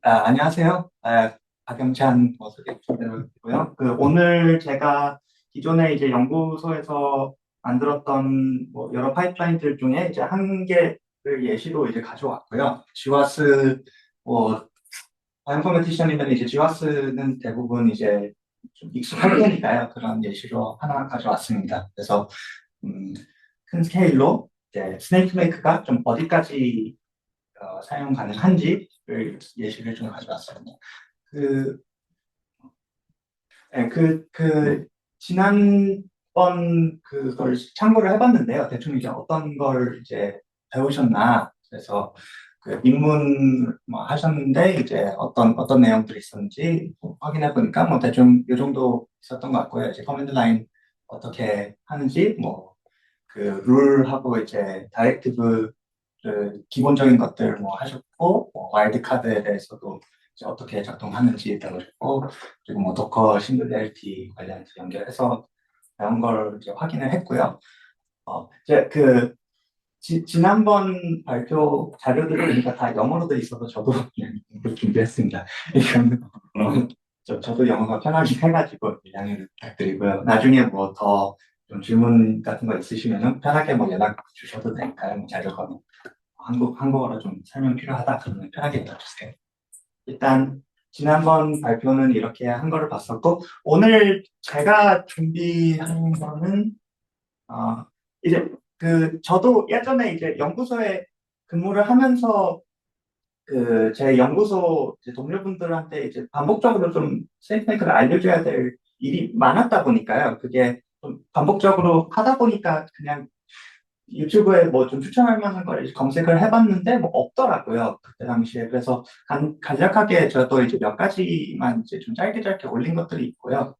안녕하세요. 박영찬 소개드리고요. 오늘 제가 기존에 이제 연구소에서 만들었던 여러 파이프라인들 중에 이제 한 개를 예시로 이제 가져왔고요. GWAS, 뭐, 바이오인포매티션이면 이제 GWAS는 대부분 이제 좀 익숙할 테니까요. 그런 예시로 하나 가져왔습니다. 그래서, 음, 큰 스케일로 이제 스네이크 메이크가 좀 어디까지 사용 가능한지를 예시를 좀 가져왔습니다. 그, 지난번 그걸 참고를 해봤는데요. 대충 이제 어떤 걸 이제 배우셨나. 그래서 그 입문 뭐 하셨는데 이제 어떤 내용들이 있었는지 뭐 확인해 보니까 뭐 대충 이 정도 있었던 것 같고요. 이제 커맨드 라인 어떻게 하는지 뭐 그 룰하고 이제 다이렉티브 그 기본적인 것들 뭐 하셨고 뭐 와일드카드에 대해서도 이제 어떻게 작동하는지 배우셨고 그리고 뭐 도커 싱글레리티 관련해서 연결해서 배운 걸 이제 확인을 했고요. 이제 지난번 발표 자료들을 보니까 다 영어로 돼 있어서 저도 그냥 이걸 준비했습니다. 이건 저도 영어가 편하게 해가지고 양해를 부탁드리고요. 나중에 뭐 더 좀 질문 같은 거 있으시면은 편하게 뭐 연락 주셔도 되니까요. 뭐 자료가 뭐 한국어로 좀 설명 필요하다 그러면 편하게 연락 주세요. 일단 지난번 발표는 이렇게 한 거를 봤었고 오늘 제가 준비한 거는 어, 이제 저도 예전에 이제 연구소에 근무를 하면서 제 연구소 이제 동료분들한테 이제 반복적으로 좀 세이프메이크를 알려줘야 될 일이 많았다 보니까요. 그게 좀 반복적으로 하다 보니까 그냥 유튜브에 뭐 좀 추천할 만한 걸 이제 검색을 해봤는데 뭐 없더라고요. 그때 당시에. 그래서 간략하게 저도 이제 몇 가지만 이제 좀 짧게 올린 것들이 있고요.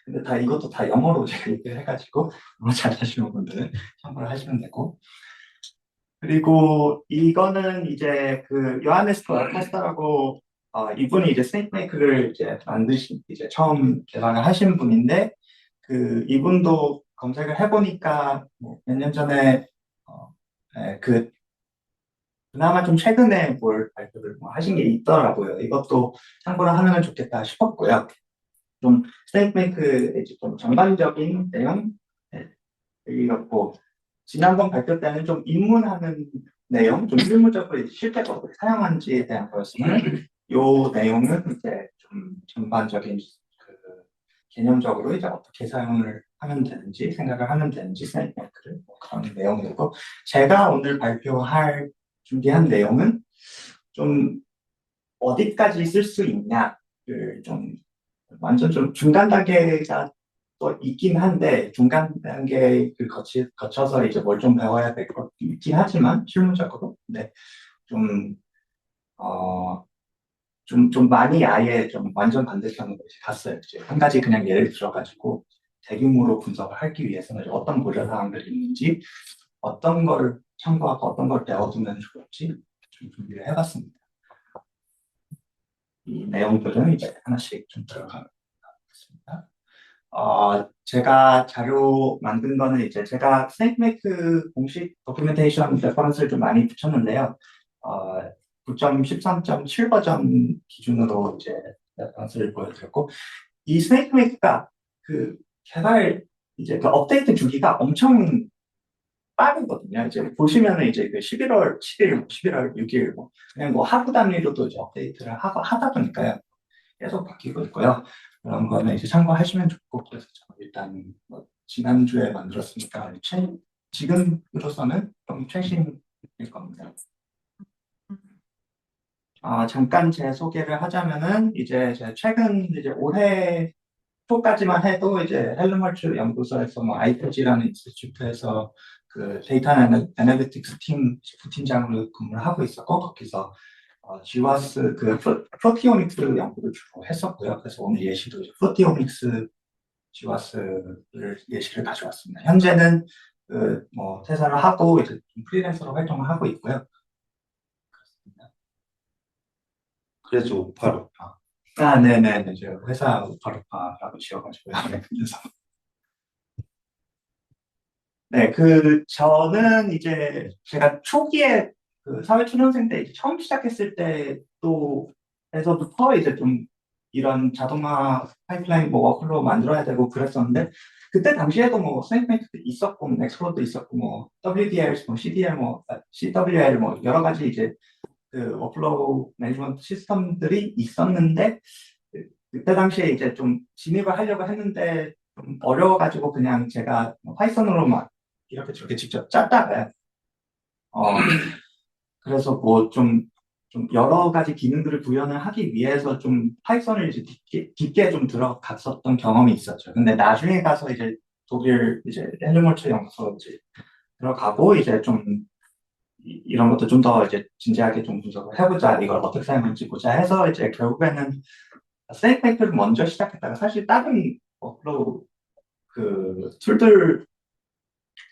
근데 이것도 다 영어로 제가 얘기를 해가지고 뭐 잘하시는 분들은 참고를 하시면 되고. 그리고 이거는 이제 요하네스 카스타라고 이분이 이제 스네이크메이크를 이제 이제 처음 개발을 하신 분인데 이분도 검색을 해보니까 뭐 몇 년 전에 어, 그나마 좀 최근에 뭘 발표를 뭐 하신 게 있더라고요. 이것도 참고를 하면 좋겠다 싶었고요. 좀 스테이크메이크의 좀 전반적인 내용 이렇고 지난번 발표 때는 좀 입문하는 내용, 좀 실무적으로 실제로 어떻게 사용하는지에 대한 거였으면 요 내용은 이제 좀 전반적인 그 개념적으로 이제 어떻게 사용을 하면 되는지 생각을 하면 되는지 스테이크메이크를 뭐 그런 내용이고 제가 오늘 준비한 내용은 좀 어디까지 쓸 수 있냐를 좀 완전 좀 중간 단계가 또 있긴 한데 중간 단계를 거쳐서 이제 뭘 좀 배워야 될 것 있긴 하지만 실무적으로 근데 좀 어, 좀 많이 아예 좀 완전 반대편으로 이제 갔어요. 이제 한 가지 그냥 예를 들어가지고 대규모로 분석을 하기 위해서는 이제 어떤 고려 사항들이 있는지 어떤 걸 참고하고 어떤 걸 배워두면 좋을지 좀 준비를 해봤습니다. 이 내용들은 이제 하나씩 좀 들어가겠습니다. 제가 자료 만든 거는 이제 제가 스네이크메이크 공식 도큐멘테이션 레퍼런스를 좀 많이 붙였는데요. 어, 9.13.7 버전 기준으로 이제 레퍼런스를 보여드렸고, 이 스네이크메이크가 그 개발 이제 업데이트 주기가 엄청 빠르거든요. 이제 보시면은 이제 11월 7일, 11월 6일 뭐 그냥 뭐 하루 단위로도 이제 업데이트를 하다 보니까요. 계속 바뀌고 있고요. 그런 거는 이제 참고하시면 좋고, 그래서 저는 일단 뭐 지난주에 만들었으니까 지금으로서는 좀 최신일 겁니다. 잠깐 제 소개를 하자면은 이제 최근 이제 올해 초까지만 해도 이제 헬름홀츠 연구소에서 뭐 IPG라는 인스티튜트에서 데이터 애널리틱스 팀 부팀장으로 근무를 하고 있었고 거기서 GWAS 프로티오믹스 연구를 주로 했었고요. 그래서 오늘 예시도 이제 프로티오믹스 GWAS를 예시를 가져왔습니다. 현재는 뭐 퇴사를 하고 이제 좀 프리랜서로 활동을 하고 있고요. 그래서 우파루파. 네네네. 저 회사 우파루파라고 지어가지고요. 네, 그래서 네, 저는 이제 제가 초기에 사회초년생 때 이제 처음 시작했을 때도 에서부터 이제 좀 이런 자동화 파이프라인 뭐 워크로 만들어야 되고 그랬었는데 그때 당시에도 뭐 스네이크메이크도 있었고 뭐 엑스플로도 있었고 뭐 WDL, 뭐 CDL, 뭐 CWL 뭐 여러 가지 이제 그 워크로우 매니지먼트 시스템들이 있었는데 그때 당시에 이제 좀 진입을 하려고 했는데 좀 어려워가지고 그냥 제가 파이썬으로 막 이렇게 저렇게 직접 짰다가 어 그래서 뭐 좀 여러 가지 기능들을 구현을 하기 위해서 좀 파이썬을 이제 깊게 좀 들어갔었던 경험이 있었죠. 근데 나중에 가서 이제 독일 이제 헬름홀츠 연구소 이제 들어가고 이제 좀 이런 것도 좀 더 이제 진지하게 좀 분석을 해보자. 이걸 어떻게 사용할지 보자 해서 이제 결국에는 세이크메이크를 먼저 시작했다가 사실 다른 워크로우 그 툴들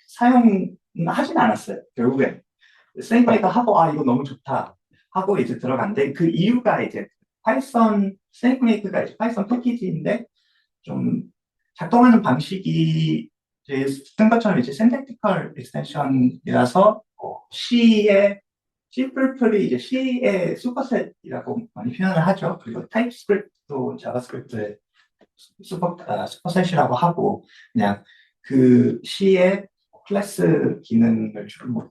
사용하진 않았어요. 결국엔 세이크메이커 하고 아 이거 너무 좋다 하고 이제 들어간데 그 이유가 이제 파이썬 세이크메이크가 이제 파이썬 패키지인데 좀 작동하는 방식이 이제 쓴 것처럼 이제 synthetical extension이라서 C의 C++이 이제 C의 슈퍼셋이라고 많이 표현을 하죠. 그리고 타입스크립트도 자바스크립트의 슈퍼셋이라고 하고 그냥 그 C의 클래스 기능을 주로 뭐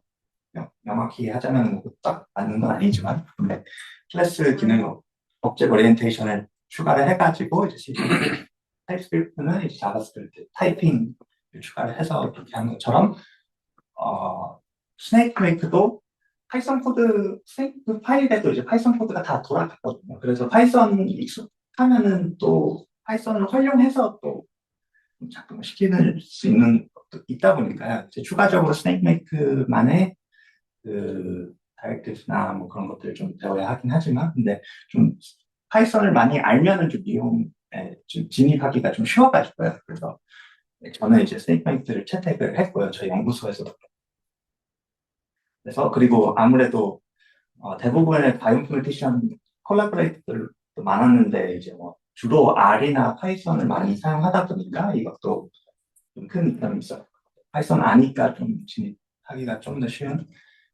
명확히 하자면 뭐딱 맞는 건 아니지만 근데 클래스 기능 object 오리엔테이션을 추가를 해가지고 이제 C 타입스크립트는 이제 자바스크립트 타이핑을 추가를 해서 그렇게 하는 것처럼 스네이크메이크도 파이썬 코드 스네이크 파일에도 이제 파이썬 코드가 다 돌아갔거든요. 그래서 파이썬 익숙하면은 또 파이썬을 활용해서 또 작동을 시키는 수 있는 것도 있다 보니까요. 이제 추가적으로 스네이크메이크만의 그 다이렉티브나 뭐 그런 것들을 좀 배워야 하긴 하지만 근데 좀 파이썬을 많이 알면은 좀 이용에 좀 진입하기가 좀 쉬워가지고요. 그래서 저는 이제 스테이트멘트를 채택을 했고요. 저희 연구소에서. 그래서 그리고 아무래도 대부분의 바이오인포메이션 콜라보레이터들도 많았는데 이제 뭐 주로 R이나 파이썬을 많이 사용하다 보니까 이것도 좀 큰 이점이 있어요. 파이썬 아니까 좀 진입하기가 좀 더 쉬운.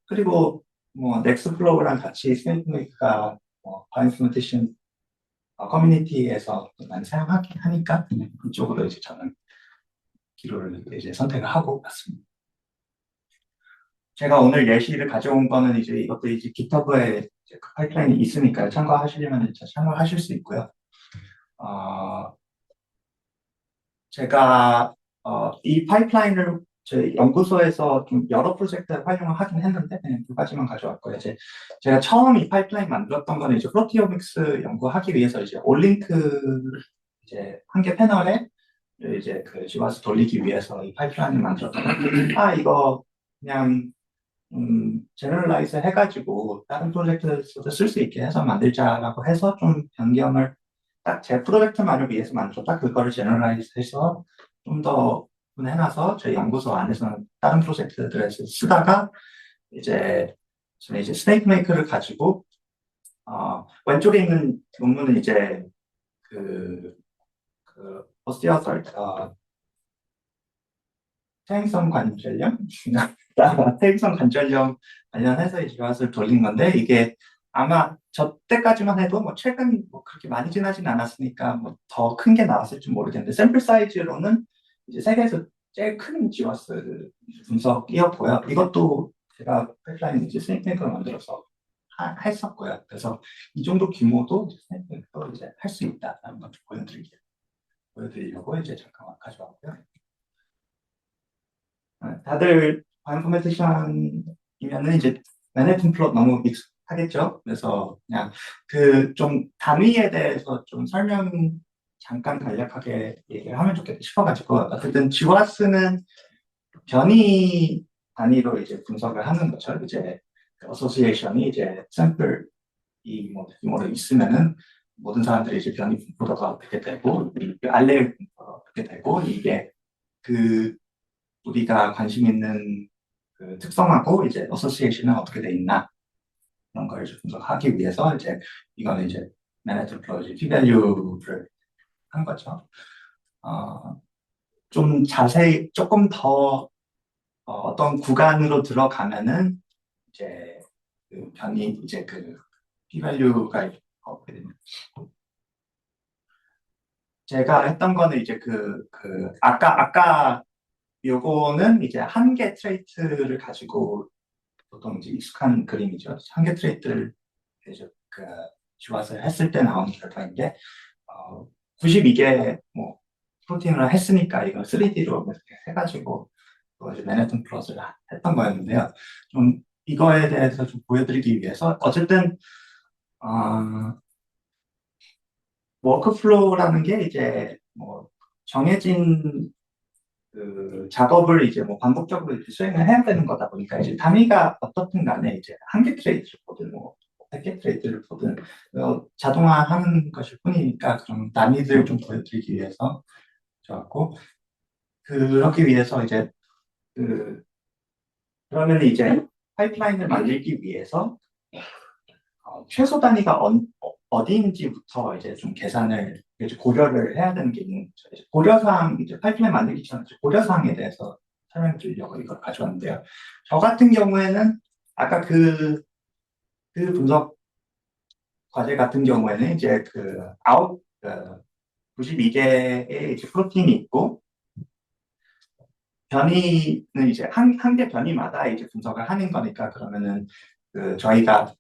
그리고 뭐 넥스플로우랑 같이 스테이트메이크가 바이오인포메이션 커뮤니티에서 많이 사용하긴 하니까 이쪽으로 이제 저는 기로를 이제 선택을 하고 갔습니다. 제가 오늘 예시를 가져온 거는 이제 이것도 이제 GitHub에 이제 그 파이프라인이 있으니까 참고하시려면 이제 참고하실 수 있고요. 어, 제가 이 파이프라인을 저희 연구소에서 좀 여러 프로젝트에 활용을 하긴 했는데 그냥 두 가지만 가져왔고요. 이제 제가 처음 이 파이프라인 만들었던 거는 이제 프로티오믹스 연구하기 위해서 이제 올링크 이제 한 개 패널에 이제 그 지와스 돌리기 위해서 이 파이프라인을 만들었던 거예요. 아 이거 그냥 제너럴라이즈 해가지고 다른 프로젝트에서도 쓸 수 있게 해서 만들자라고 해서 좀 변경을 딱 제 프로젝트만을 위해서 만들었다. 그거를 제너럴라이즈 해서 좀 더 해놔서 저희 연구소 안에서는 다른 프로젝트들에서 쓰다가 이제 저는 이제 스테이크 메이커를 가지고 왼쪽에 있는 논문은 이제 그 오스티어설 퇴행성 관절염? 퇴행성 관절염 관련해서 이제 교환을 돌린 건데 이게 아마 저 때까지만 해도 뭐 최근 뭐 그렇게 많이 지나진 않았으니까 뭐 더 큰 게 나왔을지 모르겠는데 샘플 사이즈로는 이제 세계에서 제일 큰 지워스 분석이었고요. 이것도 제가 패플라인 이제 스네이크로 만들어서 했었고요. 그래서 이 정도 규모도 스네이크로 이제 할 수 있다라는 걸 보여드리려고 이제 잠깐 가져왔고요. 다들 바이오인포메이션이면은 이제 맨해튼 플롯 너무 익숙하겠죠? 그래서 그냥 그 좀 단위에 대해서 좀 설명 잠깐 간략하게 얘기를 하면 좋겠다 싶어가지고 어쨌든 GWAS는 변이 단위로 이제 분석을 하는 거죠. 이제 어소시에이션이 이제 샘플 이뭐 규모로 있으면은 모든 사람들이 이제 변이 분포가 어떻게 되고 알레일 분포가 어떻게 되고 이게 그 우리가 관심 있는 그 특성하고 이제 어소시에이션은 어떻게 돼 있나 그런 걸 이제 분석하기 위해서 이제 이거는 이제 맨해튼 플로지 p-value를 한 거죠. 좀 자세히 조금 더 어떤 구간으로 들어가면은 이제 그 변이 이제 그 p-value가 거거든요. 제가 했던 거는 이제 아까 요거는 이제 한 개 트레이트를 가지고 보통 이제 익숙한 그림이죠. 한 개 트레이트를 이제 지워서 했을 때 나오는 결과인데, 92개 뭐 프로틴을 했으니까 이거 3D로 이렇게 해가지고 또 이제 맨해튼 플롯을 했던 거였는데요. 좀 이거에 대해서 좀 보여드리기 위해서 어쨌든 워크플로우라는 게 이제 뭐 정해진 작업을 이제 뭐 반복적으로 이렇게 수행을 해야 되는 거다 보니까 이제 단위가 어떻든 간에 이제 한 개 트레이드를 보든 뭐 100개 트레이드를 보든 자동화하는 것일 뿐이니까 그런 단위들 좀 보여드리기 위해서 좋았고, 그러기 위해서 이제 그 그러면 이제 파이프라인을 만들기 위해서 최소 단위가 어디인지부터 이제 좀 계산을 이제 고려를 해야 되는 게 있는 거죠. 이제 고려사항, 이제 파이프라인 만들기 전에 이제 고려사항에 대해서 설명해 드리려고 이걸 가져왔는데요. 저 같은 경우에는 아까 그 분석 과제 같은 경우에는 이제 92개의 이제 프로틴이 있고, 변이는 이제 한 개 변이마다 이제 분석을 하는 거니까, 그러면은 저희가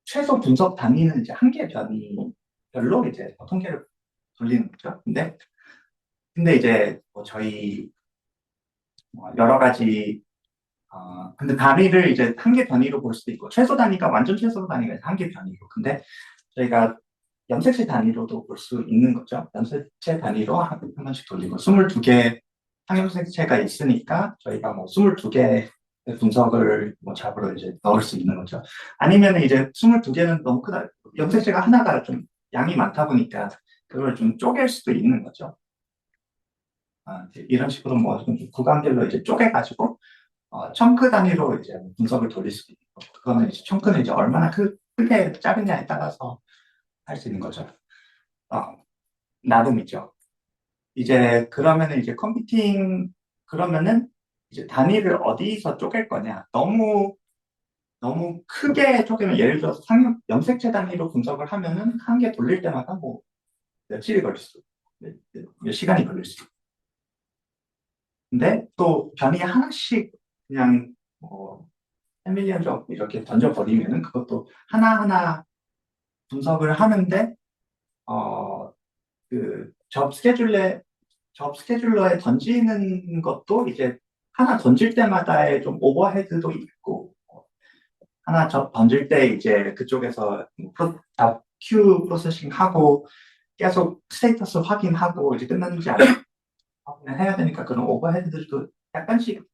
최소 분석 단위는 이제 한 개 변이별로 이제 통계를 돌리는 거죠. 근데 이제 뭐 저희 여러 가지 근데 단위를 이제 한 개 단위로 볼 수도 있고, 최소 단위가 완전 최소 단위가 한 개 단위로. 근데 저희가 염색체 단위로도 볼 수 있는 거죠. 염색체 단위로 한 번씩 돌리고 22개 항염색체가 있으니까 저희가 뭐 22개 분석을 뭐 잡으러 이제 넣을 수 있는 거죠. 아니면 이제 22개는 너무 크다. 염색체가 하나가 좀 양이 많다 보니까 그걸 좀 쪼갤 수도 있는 거죠. 이런 식으로 뭐 좀 구간별로 이제 쪼개가지고 청크 단위로 이제 분석을 돌릴 수도 있고, 그거는 이제 청크는 이제 얼마나 크게 작으냐에 따라서 할 수 있는 거죠. 나름이죠. 이제 그러면은 이제 그러면은 이제 단위를 어디서 쪼갤 거냐. 너무 크게 쪼개면, 예를 들어서 염색체 단위로 분석을 하면은 한 개 돌릴 때마다 뭐 며칠이 걸릴 수, 몇 시간이 걸릴 수. 근데 또 변이 하나씩 그냥 뭐 1밀리언 정도 이렇게 던져버리면은 그것도 하나하나 분석을 하는데, 잡 스케줄러에 던지는 것도 이제 하나 던질 때마다의 좀 오버헤드도 있고, 하나 던질 때 이제 그쪽에서 잡 큐 프로세싱 하고 계속 스테이터스 확인하고 이제 끝났는지 안 확인을 해야 되니까 그런 오버헤드들도 약간씩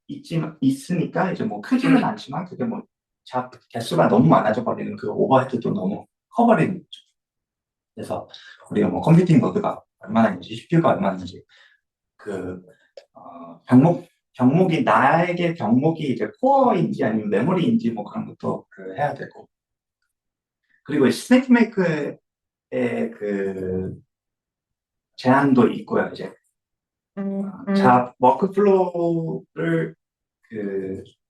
있으니까 이제 뭐 크지는 않지만 그게 뭐 잡 개수가 너무 많아져 버리는 그 오버헤드도 너무 커버리는 거죠. 그래서 우리가 뭐 컴퓨팅 로드가 얼마나 있는지, CPU가 얼마나 있는지, 그 나에게 병목이 이제 코어인지 아니면 메모리인지 뭐 그런 것도 해야 되고, 그리고 스낵 메이크의 제한도 있고요. 이제 잡 워크플로우를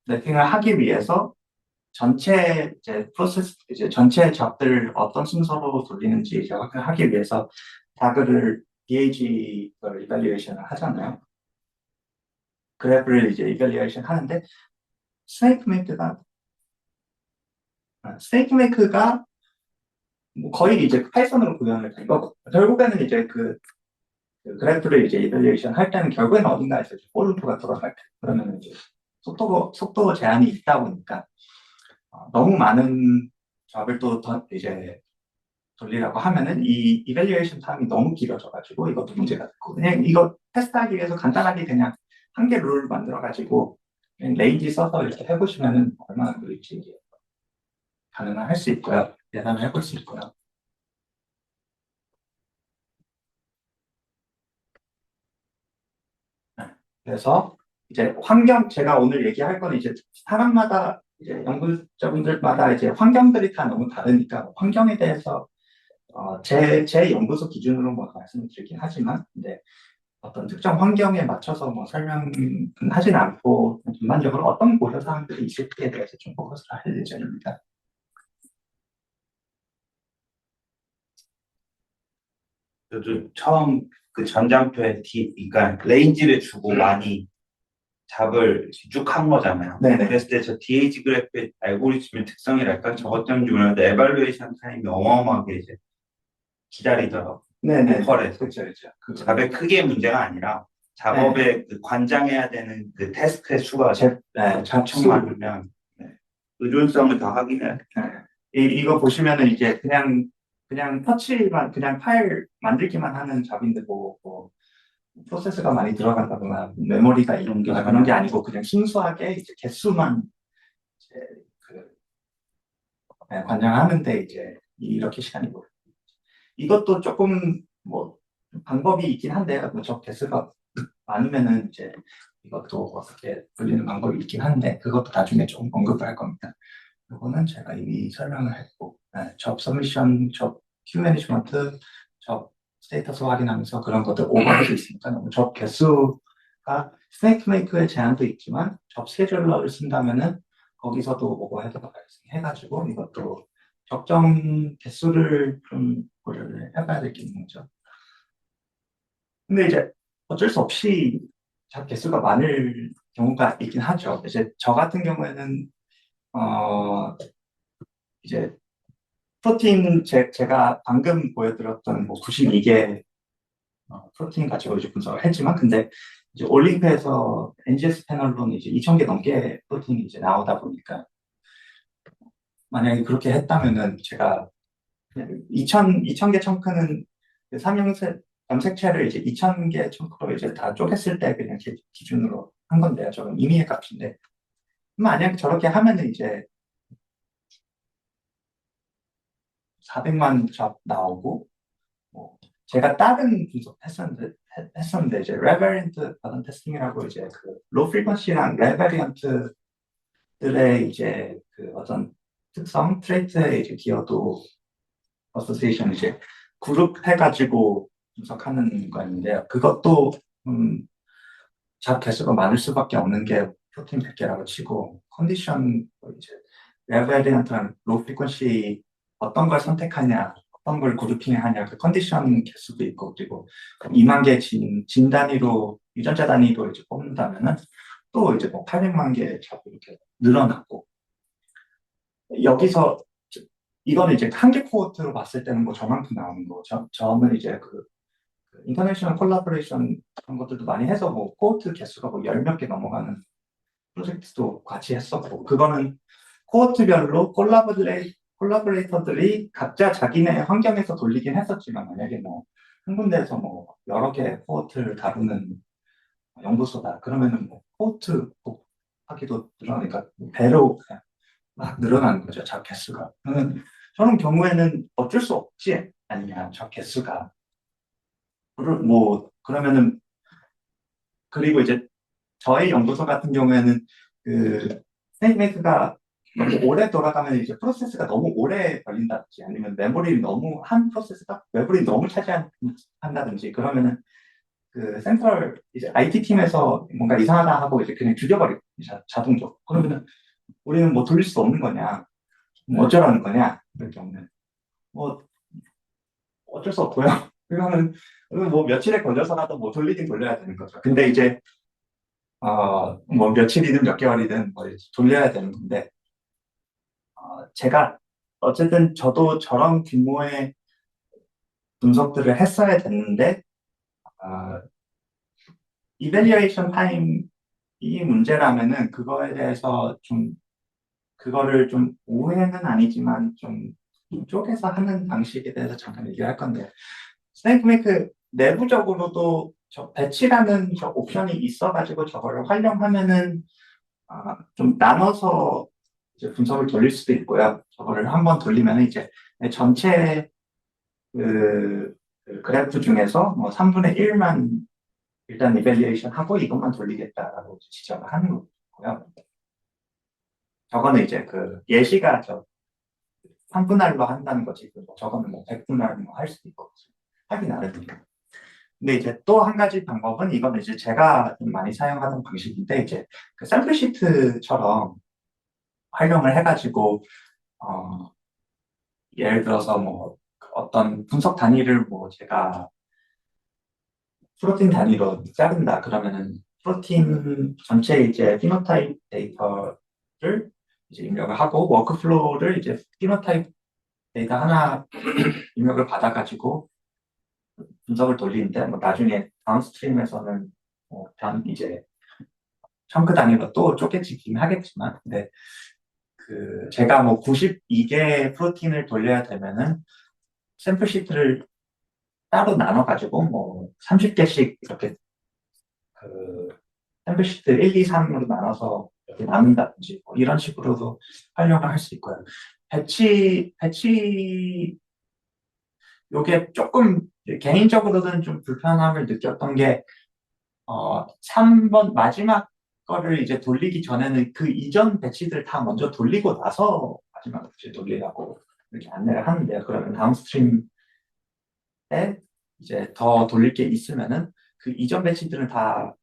래핑을 하기 위해서 전체 이제 프로세스, 이제 전체 잡들 어떤 순서로 돌리는지 이제 하기 위해서 다그를 DAG를 이발리에이션을 하잖아요. 그래프를 이제 이발리에이션 하는데, 스네이크메이크가 뭐 거의 이제 파이썬으로 구현을 된 거고, 결국에는 이제 그 그래프를 이제 이발리에이션 할 때는 결국에는 어딘가에서 포르프가 돌아갈 때, 그러면 이제 속도 제한이 있다 보니까 너무 많은 잡을 또 이제 돌리라고 하면은 이 이밸류에이션 타임이 너무 길어져가지고 이것도 문제가 됐고, 그냥 이거 테스트하기 위해서 간단하게 그냥 한 개 룰 만들어가지고 그냥 레인지 써서 이렇게 해보시면은 얼마나 걸릴지 가능할 수 있고요. 예상을 해볼 수 있고요. 그래서 이제 제가 오늘 얘기할 거는 이제 사람마다 이제 연구자분들마다 이제 환경들이 다 너무 다르니까 환경에 대해서 제 연구소 기준으로 뭐 말씀을 드리긴 하지만, 근데 어떤 특정 환경에 맞춰서 뭐 설명은 하진 않고 전반적으로 어떤 고려 사항들이 있을지에 대해서 좀 포커스를 할 예정입니다. 저도 처음 그 전장표에 그러니까 레인지를 주고 많이 잡을 쭉 한 거잖아요. 네네. 그랬을 때 저 DH 그래프의 알고리즘의 특성이랄까 저것 때문에 중요한데 에발루에이션 타임이 어마어마하게 이제 기다리더라고요. 네네. 로컬에서. 그렇죠, 그렇죠. 작업의 크기의 문제가 아니라 작업에 그 관장해야 되는 그 태스크의 수가 엄청 많으면 의존성을 더 확인해야 돼. 이거 보시면은 이제 그냥 터치만, 그냥 파일 만들기만 하는 잡인데 뭐 프로세스가 많이 들어간다거나 메모리가 그런 게 그런 게 아니고 그냥 순수하게 이제 개수만 이제 그 관장하는데 이제 이렇게 시간이 걸려요. 이것도 조금 뭐 방법이 있긴 한데 뭐저 개수가 많으면은 이제 이것도 어떻게 돌리는 방법이 있긴 한데 그것도 나중에 좀 언급을 할 겁니다. 이거는 제가 이미 설명을 했고, 접 서미션, 접 큐 매니지먼트, 접 스테이터스 확인하면서 그런 것들 오버해도 있으니까 접 개수가 스네이크메이크의 제한도 있지만 접 스케줄러를 쓴다면은 거기서도 오버헤드가 발생해가지고 이것도 적정 개수를 좀 고려를 해봐야 될 게 있는 거죠. 근데 이제 어쩔 수 없이 잡 개수가 많을 경우가 있긴 하죠. 이제 저 같은 경우에는 이제 프로틴 제가 방금 보여드렸던 뭐 92개 프로틴 가지고 이제 분석을 했지만 근데 이제 올림픽에서 NGS 패널로는 이제 2,000개 넘게 프로틴이 이제 나오다 보니까 만약에 그렇게 했다면은 제가 2,000개 청크는 그 염색체를 이제 2,000개 청크로 이제 다 쪼갰을 때 그냥 기준으로 한 건데요. 저는 임의의 값인데 만약 저렇게 하면은 이제 400만 잡 나오고 뭐 제가 다른 분석 했었는데 이제 레버리언트 받은 테스팅이라고 이제 그 로우 프리퀀시랑 레버리언트들의 이제 그 어떤 특성 트레이트에 이제 기여도 어소시에이션 이제 그룹 해가지고 분석하는 거였는데요. 그것도 잡 개수가 많을 수밖에 없는 게 프로틴 100개라고 치고 컨디션 뭐 이제 레버리언트랑 로우 프리퀀시 어떤 걸 선택하냐 어떤 걸 그룹핑하냐 그 컨디션 개수도 있고 그리고 2만 개 진 단위로 유전자 단위로 이제 뽑는다면은 또 이제 뭐 800만 개 잡고 이렇게 늘어나고 여기서 이거는 이제 한 개 코호트로 봤을 때는 뭐 저만큼 나오는 거죠. 저는 이제 그 인터내셔널 콜라보레이션 그런 것들도 많이 해서 뭐 코호트 개수가 뭐 열 몇 개 넘어가는 프로젝트도 같이 했었고 그거는 코호트별로 콜라보레이터들이 각자 자기네 환경에서 돌리긴 했었지만 만약에 뭐 한 군데에서 뭐 여러 개 코호트를 다루는 연구소다 그러면은 뭐 코호트 하기도 늘어나니까 배로 그냥 막 늘어나는 거죠 자 개수가 저는 경우에는 어쩔 수 없지 아니냐 저 개수가 뭐 그러면은 그리고 이제 저희 연구소 같은 경우에는 그 스네이크메이크가 너무 오래 돌아가면 이제 프로세스가 너무 오래 걸린다든지 아니면 메모리를 너무 한 프로세스가 메모리 너무 차지한다든지 그러면은 그 센트럴 이제 IT 팀에서 뭔가 이상하다 하고 이제 그냥 죽여버리고 자동적으로 그러면은 우리는 뭐 돌릴 수 없는 거냐 뭐 어쩌라는 거냐 이럴 경우는 뭐 어쩔 수 없고요. 그거는 뭐 며칠에 걸려서라도 뭐 돌리긴 돌려야 되는 거죠. 근데 이제 뭐 며칠이든 몇 개월이든 뭐 돌려야 되는 건데 제가 어쨌든 저도 저런 규모의 분석들을 했어야 됐는데 이밸리에이션 타임이 문제라면은 그거에 대해서 좀 그거를 좀 오해는 아니지만 좀 이쪽에서 하는 방식에 대해서 잠깐 얘기할 건데 스네이크메이크 내부적으로도 저 배치라는 저 옵션이 있어가지고 저거를 활용하면은 좀 나눠서 이제 분석을 돌릴 수도 있고요. 저거를 한번 돌리면 이제 전체 그 그래프 중에서 뭐 3분의 1만 일단 이밸리에이션 하고 이것만 돌리겠다라고 지적을 하는 거고요. 저거는 이제 그 예시가 저 3분할로 한다는 거지. 저거는 뭐 100분할로 할 수도 있고 하기 나름이니까. 근데 이제 또 한 가지 방법은 이거는 이제 제가 좀 많이 사용하는 방식인데 이제 그 샘플 시트처럼 활용을 해가지고 예를 들어서 뭐 어떤 분석 단위를 뭐 제가 프로틴 단위로 자른다. 그러면은 프로틴 전체 이제 피노타입 데이터를 이제 입력을 하고 워크플로우를 이제 피노타입 데이터 하나 입력을 받아가지고 분석을 돌리는데 뭐 나중에 다운스트림에서는 이제 청크 단위로 또 쪼개지긴 하겠지만, 근데 그 제가 뭐 92개 프로틴을 돌려야 되면은 샘플 시트를 따로 나눠가지고 뭐 30개씩 이렇게 그 샘플 시트 1, 2, 3으로 나눠서 이렇게 나눈다든지 뭐 이런 식으로도 활용을 할 수 있고요. 배치 요게 조금 개인적으로는 좀 불편함을 느꼈던 게 3번 마지막 거를 이제 돌리기 전에는 그 이전 배치들 다 먼저 돌리고 나서 마지막 배치 돌리라고 이렇게 안내를 하는데요. 그러면 다운스트림에 이제 더 돌릴 게 있으면은 그 이전 배치들은 다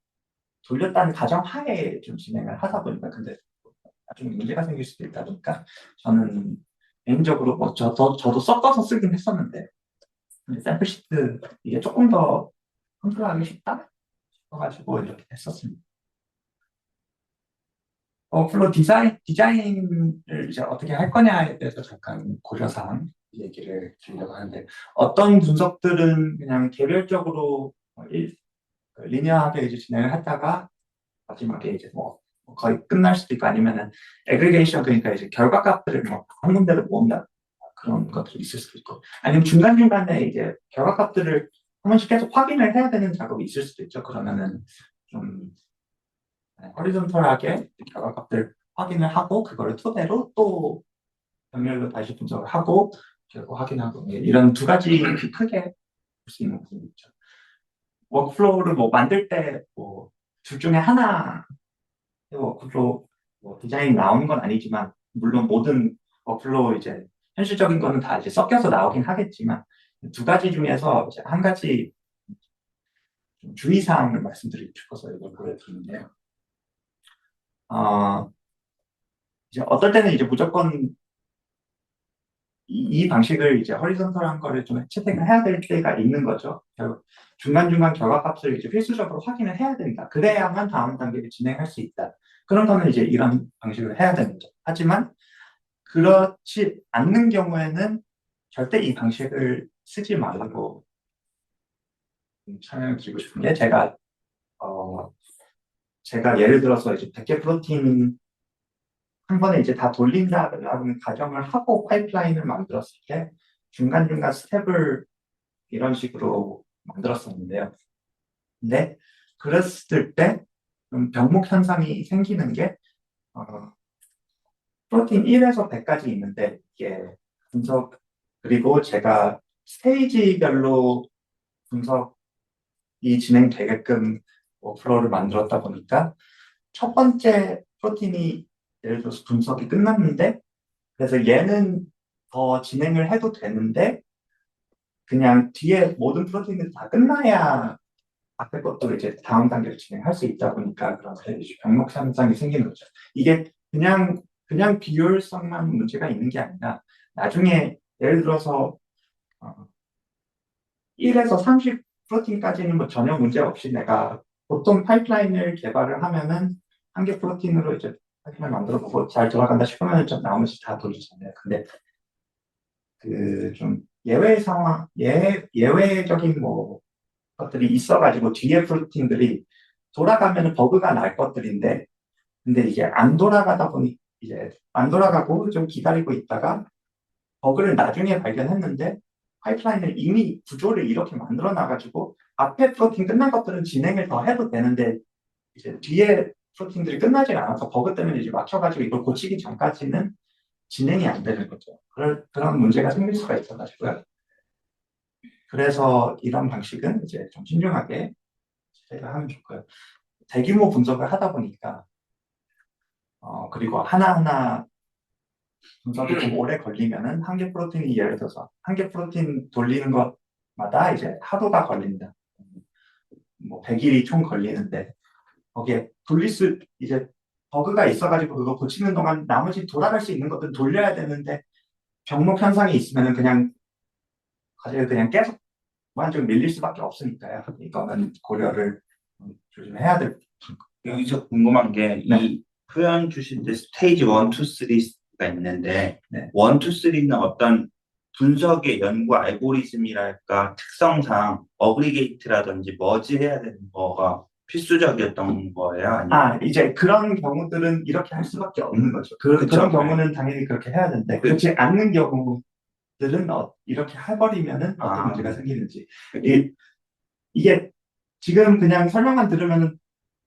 돌렸다는 가정하에 좀 진행을 하다 보니까, 근데 나중에 문제가 생길 수도 있다 보니까 저는 개인적으로 뭐 저도 섞어서 쓰긴 했었는데, 근데 샘플 시트 이게 조금 더 컨트롤하기 쉽다 싶어가지고 이렇게 했었습니다. 플로 디자인을 이제 어떻게 할 거냐에 대해서 잠깐 고려사항 얘기를 드리려고 하는데, 어떤 분석들은 그냥 개별적으로 리니어하게 이제 진행을 하다가 마지막에 이제 뭐 거의 끝날 수도 있고, 아니면은 에그리게이션, 그러니까 이제 결과값들을 뭐 한 군데로 모은다, 그런 것들이 있을 수도 있고, 아니면 중간중간에 이제 결과값들을 한 번씩 계속 확인을 해야 되는 작업이 있을 수도 있죠. 그러면은 좀 허리존털하게 결과값들 확인을 하고 그거를 토대로 또 병렬로 다시 분석을 하고 결과 확인하고, 이런 두 가지 크게 볼 수 있는 부분이 있죠. 워크플로우를 뭐 만들 때 뭐 둘 중에 하나 워크플로우 뭐 디자인이 나오는 건 아니지만, 물론 모든 워크플로우 이제 현실적인 거는 다 이제 섞여서 나오긴 하겠지만, 두 가지 중에서 이제 한 가지 좀 주의사항을 말씀드리고 싶어서 이걸 보여드리는데요. 이제 어떨 때는 이제 무조건 이 방식을 이제 허리zon털한 거를 좀 채택을 해야 될 때가 있는 거죠. 중간중간 결과값을 이제 필수적으로 확인을 해야 된다. 그래야만 다음 단계를 진행할 수 있다. 그런 거는 이제 이런 방식을 해야 되는 거죠. 하지만 그렇지 않는 경우에는 절대 이 방식을 쓰지 말라고 설명을 드리고 싶은 게, 어, 제가 예를 들어서 이제 100개 프로틴 한 번에 이제 다 돌린다라는 가정을 하고 파이프라인을 만들었을 때 중간중간 스텝을 이런 식으로 만들었었는데요. 근데 그랬을 때 병목 현상이 생기는 게, 프로틴 1에서 100까지 있는데 이게 분석, 그리고 제가 스테이지별로 분석이 진행되게끔 워크플로우를 만들었다 보니까 첫 번째 프로틴이 예를 들어서 분석이 끝났는데, 그래서 얘는 더 진행을 해도 되는데 그냥 뒤에 모든 프로틴이 다 끝나야 앞에 것도 이제 다음 단계로 진행할 수 있다 보니까 그런 병목 현상이 생기는 거죠. 이게 그냥 비효율성만 문제가 있는 게 아니라, 나중에 예를 들어서 1에서 30 프로틴까지는 뭐 전혀 문제 없이 내가 보통 파이프라인을 개발을 하면은 한 개 프로틴으로 이제 파이프라인 만들어 보고 잘 돌아간다 싶으면 좀 나머지 다 돌리잖아요. 근데 그 좀 예외적인 뭐 것들이 있어가지고 뒤에 프로틴들이 돌아가면 버그가 날 것들인데, 근데 이게 안 돌아가다 보니 이제 안 돌아가고 좀 기다리고 있다가 버그를 나중에 발견했는데, 파이프라인을 이미 구조를 이렇게 만들어 놔가지고 앞에 프로틴 끝난 것들은 진행을 더 해도 되는데 이제 뒤에 프로틴들이 끝나지 않아서 버그 때문에 이제 막혀가지고 이걸 고치기 전까지는 진행이 안 되는 거죠. 그런 문제가 생길 수가 있어가지고요. 그래서 이런 방식은 이제 좀 신중하게 제가 하면 좋고요. 대규모 분석을 하다 보니까 그리고 하나하나 분석이 좀 오래 걸리면은 한 개 프로틴이 예를 들어서 한 개 프로틴 돌리는 것마다 이제 하루가 걸린다. 뭐 100일이 총 걸리는데 거기에 이제 버그가 있어가지고 그거 고치는 동안 나머지 돌아갈 수 있는 것들 돌려야 되는데 병목 현상이 있으면은 그냥 계속 완전 밀릴 수밖에 없으니까요. 이거는 고려를 좀 해야 될. 여기서 궁금한 게 네. 이 표현 주실 때 스테이지 1, 2, 3가 있는데 네. 1, 2, 3는 어떤 분석의 연구 알고리즘이랄까 특성상 어그리게이트라든지 머지해야 되는 거가 필수적이었던 거예요? 아니면 이제 그런 경우들은 이렇게 할 수밖에 없는 거죠. 그쵸. 그런 경우는 당연히 그렇게 해야 되는데, 그렇지 않는 경우들은 이렇게 해버리면은 어떤 문제가 생기는지. 이게 지금 그냥 설명만 들으면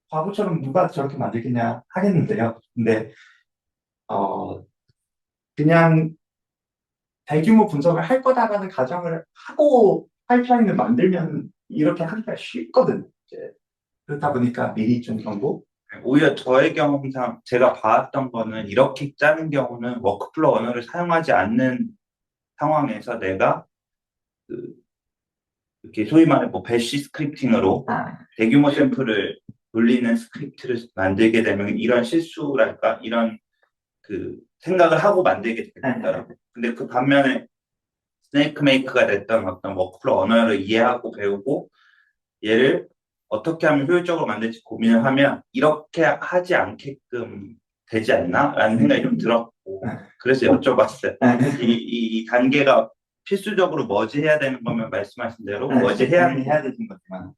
바보처럼 누가 저렇게 만들겠냐 하겠는데요. 근데, 그냥 대규모 분석을 할 거다라는 가정을 하고 파이프라인을 만들면 이렇게 하기가 쉽거든. 이제 그렇다 보니까 미리 좀 정보. 오히려 저의 경험상 제가 봐왔던 거는 이렇게 짜는 경우는 워크플로우 언어를 사용하지 않는 상황에서 내가 그 이렇게 소위 말해 뭐 배시 스크립팅으로 대규모 샘플을 돌리는 스크립트를 만들게 되면 이런 실수랄까 이런 그 생각을 하고 만들게 되더라고요. 근데 그 반면에 스네이크 메이크가 됐던 어떤 워크플로우 언어를 이해하고 배우고 얘를 어떻게 하면 효율적으로 만들지 고민을 하면 이렇게 하지 않게끔 되지 않나? 라는 생각이 좀 들었고 그래서 여쭤봤어요. 이 단계가 필수적으로 머지해야 되는 거면 말씀하신 대로 머지해야 해야 되는 거지만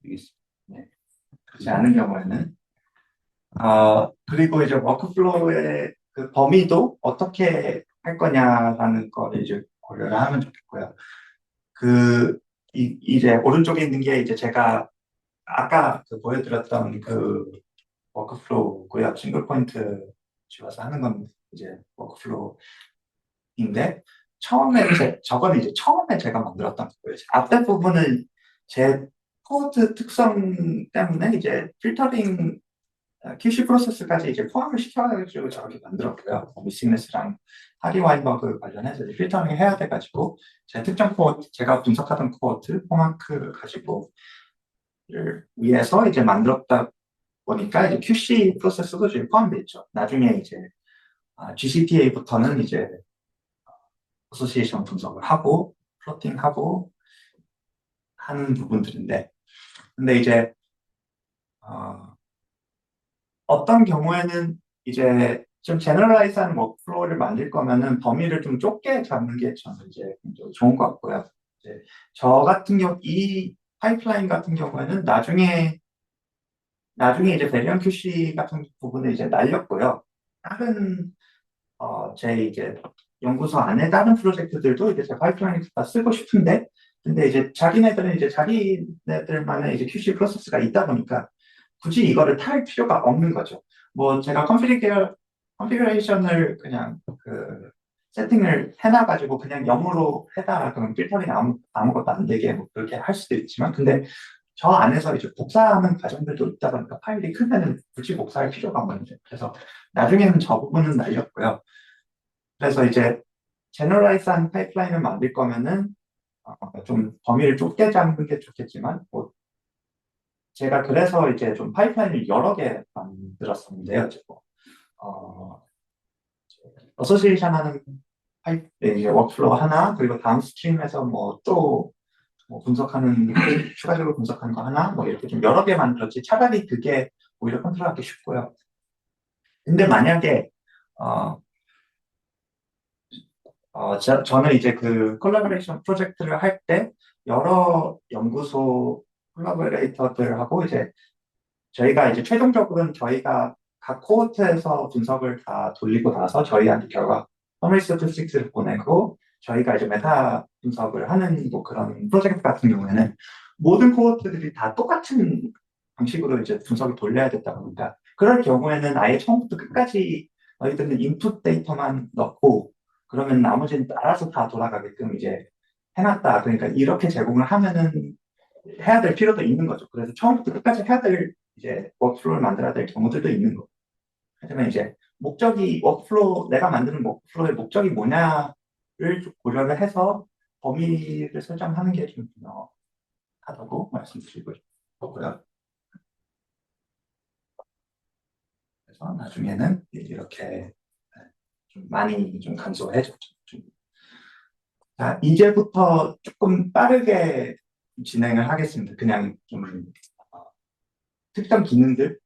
되겠습니다. 네. 그렇지 않은 경우에는 그리고 이제 워크플로우의 그 범위도 어떻게 할 거냐라는 거를 이제 고려를 하면 좋겠고요. 이제 오른쪽에 있는 게 이제 제가 아까 보여드렸던 그 워크플로우고요. 싱글 포인트 집어서 하는 건 이제 워크플로우인데 저거는 이제 처음에 제가 만들었던 거고요. 앞에 부분은 제 코드 특성 때문에 이제 필터링 QC 프로세스까지 이제 포함을 시켜가지고 저렇게 만들었고요. 미싱네스랑 하리 와인버그 관련해서 이제 필터링 해야 돼가지고 제 특정 코드, 제가 분석하던 코드 포마크 가지고 위해서 이제 만들었다 보니까 이제 QC 프로세스도 지금 포함되어 있죠. 나중에 이제 GCPA부터는 이제 어소시에이션 분석을 하고 플로팅하고 하는 부분들인데, 근데 이제 어떤 경우에는 이제 좀 제너럴라이즈한 워크플로우를 만들 거면은 범위를 좀 좁게 잡는 게 저는 이제 굉장히 좋은 것 같고요. 이제 저 같은 경우 이 파이프라인 같은 경우에는 나중에 이제 배리언 QC 같은 부분을 이제 날렸고요. 다른 제 이제 연구소 안에 다른 프로젝트들도 이제 제 파이프라인을 다 쓰고 싶은데, 근데 이제 자기네들은 이제 자기네들만의 이제 QC 프로세스가 있다 보니까 굳이 이거를 탈 필요가 없는 거죠. 뭐 제가 컨피그레이션을 그냥 세팅을 해놔가지고 그냥 0으로 해달라 그러면 필터링 아무것도 안 되게 뭐 그렇게 할 수도 있지만, 근데 저 안에서 이제 복사하는 과정들도 있다 보니까 파일이 크면은 굳이 복사할 필요가 없는 거죠. 그래서 나중에는 저 부분은 날렸고요. 그래서 이제 제너럴라이즈한 파이프라인을 만들 거면은 좀 범위를 좁게 잡는 게 좋겠지만, 뭐 제가 그래서 이제 좀 파이프라인을 여러 개 만들었었는데요. 어소시에이션 하는 이제 워크플로우 하나, 그리고 다운스트림에서 뭐 분석하는, 추가적으로 분석하는 거 하나, 뭐 이렇게 좀 여러 개 만들었지. 차라리 그게 오히려 컨트롤하기 쉽고요. 근데 만약에, 저는 이제 그 콜라보레이션 프로젝트를 할 때 여러 연구소 콜라보레이터들하고 이제 저희가 이제 최종적으로는 저희가 각 코호트에서 분석을 다 돌리고 나서 저희한테 결과 서머리 스태티스틱스를 보내고 저희가 이제 메타 분석을 하는 뭐 그런 프로젝트 같은 경우에는 모든 코호트들이 다 똑같은 방식으로 이제 분석을 돌려야 됐다 보니까 그럴 경우에는 아예 처음부터 끝까지 너희들은 인풋 데이터만 넣고 그러면 나머지는 알아서 다 돌아가게끔 이제 해놨다. 그러니까 이렇게 제공을 하면은 해야 될 필요도 있는 거죠. 그래서 처음부터 끝까지 해야 될 이제 워크플로우를 만들어야 될 경우들도 있는 거고. 하지만 이제 내가 만드는 워크플로우의 목적이 뭐냐를 좀 고려를 해서 범위를 설정하는 게 좀 중요하다고 말씀드리고 싶고요. 그래서 나중에는 이렇게 좀 많이 좀 간소해졌죠. 자, 이제부터 조금 빠르게 진행을 하겠습니다. 그냥 좀 어, 특정 기능들에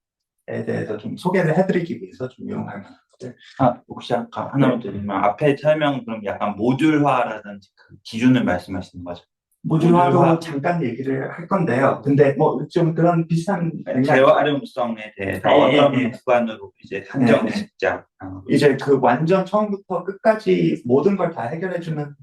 대해서 좀 소개를 해드리기 위해서 좀 이용할 만한 것들. 혹시 아까 하나만 더 드리면 앞에 설명 그럼 약간 모듈화라든지 그 기준을 말씀하시는 거죠? 모듈화도 모듈화? 잠깐 얘기를 할 건데요. 근데 뭐 좀 그런 비슷한 맥락. 재활용성에 대해서 어떤 구간으로 이제 한정을 짓자. 이제 그 완전 처음부터 끝까지 모든 걸 다 해결해주는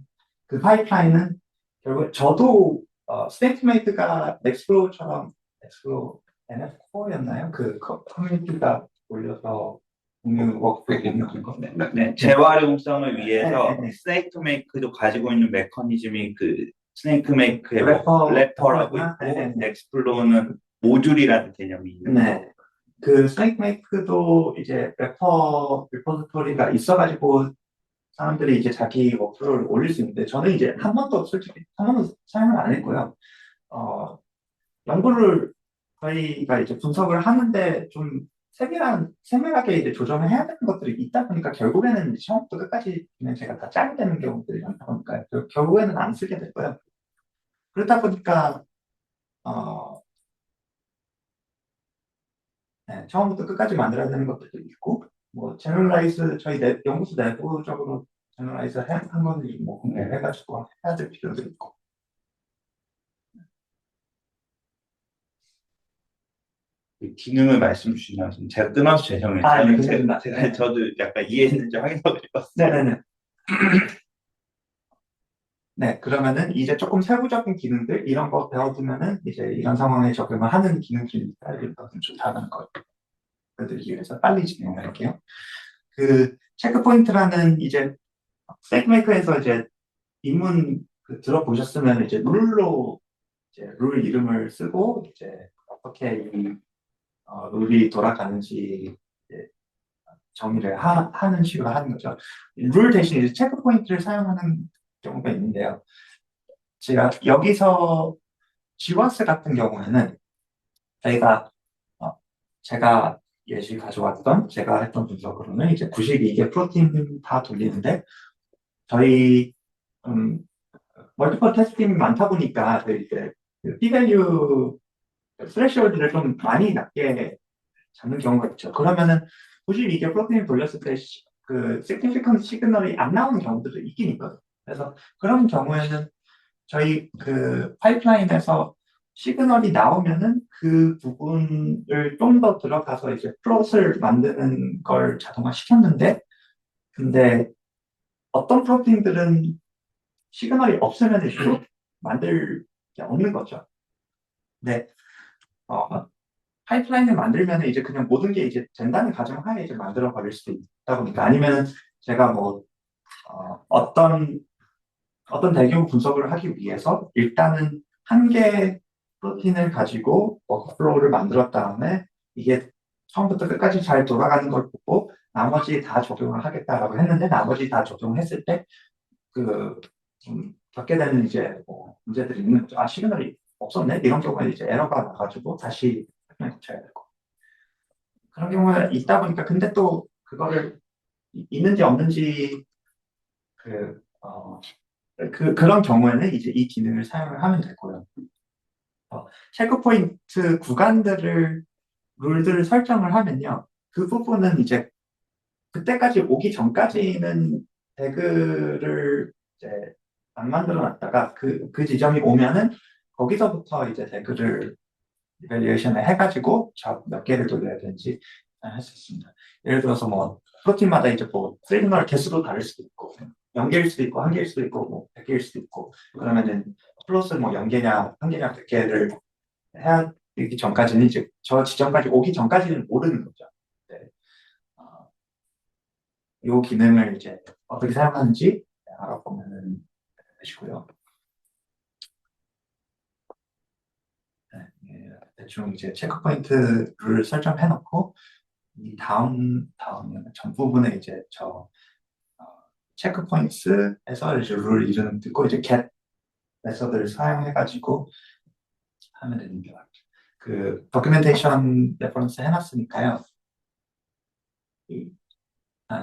그 파이프라인은 결국 저도 스테이트메이트가 넥스플로우처럼 넥스플로우 NF4였나요? 그 커뮤니티가 올려서 공유 워크플로우 공유하는 거. 네, 재활용성을 위해서 네. 스네이크 메이크도 가지고 있는 메커니즘이 그 스네이크 메이크의 래퍼, 래퍼라고 래퍼가, 있고 넥스플로우는 모듈이라는 개념이 있는 거고. 네. 그 스네이크메이크도 이제 래퍼 리포지토리가 있어가지고 사람들이 이제 자기 워크플로우를 올릴 수 있는데 저는 이제 한 번도 솔직히 한 번도 사용을 안 했고요. 어, 연구를 저희가 이제 분석을 하는데 좀 세밀하게 이제 조정을 해야 되는 것들이 있다 보니까 결국에는 이제 처음부터 끝까지 그냥 제가 다 짜게 되는 경우들이 많다 보니까 결국에는 안 쓰게 됐고요. 그렇다 보니까 어, 네, 처음부터 끝까지 만들어야 되는 것들도 있고 뭐 제너럴라이즈 저희 연구소 내부적으로 제너럴라이즈 한 거는 뭐 공개해가지고 해야 될 필요도 있고. 그 기능을 말씀 주시면 제가 끊어서 죄송해요. 네, 제가 저도 약간 이해했는지 확인하고 싶었어요. 네네네. 네, 그러면은 이제 조금 세부적인 기능들 이런 거 배워두면은 이제 이런 상황에 적용을 하는 기능들이니까 이런 것좀 좋다는 걸 보여드리기 위해서 빨리 진행할게요. 그 체크 포인트라는 이제 세이크메이커에서 이제 입문 들어보셨으면 이제 룰로 이제 룰 이름을 쓰고 이제 어떻게 이 룰이 돌아가는지 이제 정의를 하는 식으로 하는 거죠. 룰 대신 이제 체크 포인트를 사용하는 경우가 있는데요. 제가 여기서 지와스 같은 경우에는 저희가 제가 예시 가져왔던 제가 했던 분석으로는 이제 92개 프로틴 다 돌리는데 저희 멀티플 테스팅이 많다 보니까 이제 P-value 스레시홀드를 좀 많이 낮게 잡는 경우가 있죠. 그러면은 92개 프로틴을 돌렸을 때 그 significant 시그널이 안 나오는 경우들도 있긴 있거든요. 그래서 그런 경우에는 저희 그 파이프라인에서 시그널이 나오면은 그 부분을 좀 더 들어가서 이제 플롯을 만드는 걸 자동화 시켰는데, 근데 어떤 프로틴들은 시그널이 없으면 플롯 만들 게 없는 거죠. 네. 파이프라인을 만들면 이제 그냥 모든 게 이제 된다는 가정하에 이제 만들어 버릴 수도 있다 보니까 아니면은 제가 뭐 어떤 대규모 분석을 하기 위해서 일단은 한 개의 프로틴을 가지고 워크플로우를 만들었 다음에 이게 처음부터 끝까지 잘 돌아가는 걸 보고 나머지 다 적용을 하겠다라고 했는데 나머지 다 적용했을 때 그 좀 겪게 되는 이제 뭐 문제들이 있는 거죠. 시그널이 없었네 이런 경우에 이제 에러가 나가지고 다시 설명해 줘야 되고 그런 경우가 있다 보니까 근데 또 그거를 있는지 없는지 그 그런 경우에는 이제 이 기능을 사용을 하면 되고요. 체크 포인트 구간들을 룰들을 설정을 하면요. 그 부분은 이제 그때까지 오기 전까지는 태그를 이제 안 만들어 놨다가 그 지점이 오면은 거기서부터 이제 태그를 이벨리에이션을 해가지고 몇 개를 돌려야 되는지 할 수 있습니다. 예를 들어서 뭐 프로틴마다 이제 뭐 시그널 개수도 다를 수도 있고 0개일 수도 있고 1개일 수도 있고 뭐 100개일 수도 있고 그러면은 플러스 뭐 0개냐 1개냐 100개를 해야 되기 전까지는 이제 저 지점까지 오기 전까지는 모르는 거죠. 네. 이 기능을 이제 어떻게 사용하는지 알아보면 되시고요. 네, 대충 이제 체크 포인트를 설정해 놓고 이 다음에 전 부분에 이제 저 체크 포인트에서 이제 룰 이름 듣고 이제 get 메서드를 사용해 가지고 하면 됩니다. 그 도큐멘테이션 레퍼런스 해놨으니까요.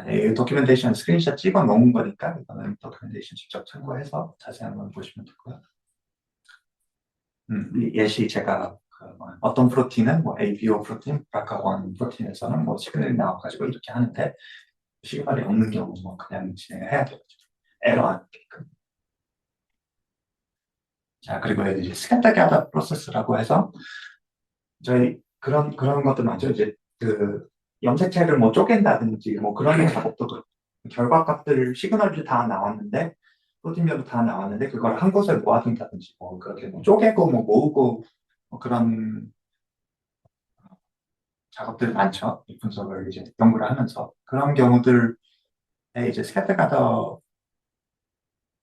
이 도큐멘테이션 스크린샷 찍어 놓은 거니까 이거는 도큐멘테이션 직접 참고해서 자세히 한번 보시면 되고요. 예시 제가 어떤 프로틴은 뭐 ABO 프로틴, BRCA1 프로틴에서는 뭐 시그널이 나와가지고 이렇게 하는데 시그널이 없는 경우 뭐 그냥 진행해야 되죠. 에러 안 되게끔. 자, 그리고 이제 스캔터 갸더 프로세스라고 해서 저희 그런 것들 많죠. 이제 그 염색체를 뭐 쪼갠다든지 뭐 그런 작업도 그렇고 결과값들 시그널이 다 나왔는데 프로틴별로 다 나왔는데 그걸 한 곳에 모아둔다든지 뭐 그렇게 뭐 쪼개고 뭐 모으고 뭐 그런 작업들 많죠. 이 분석을 이제 연구를 하면서 그런 경우들에 이제 스캐터 갸더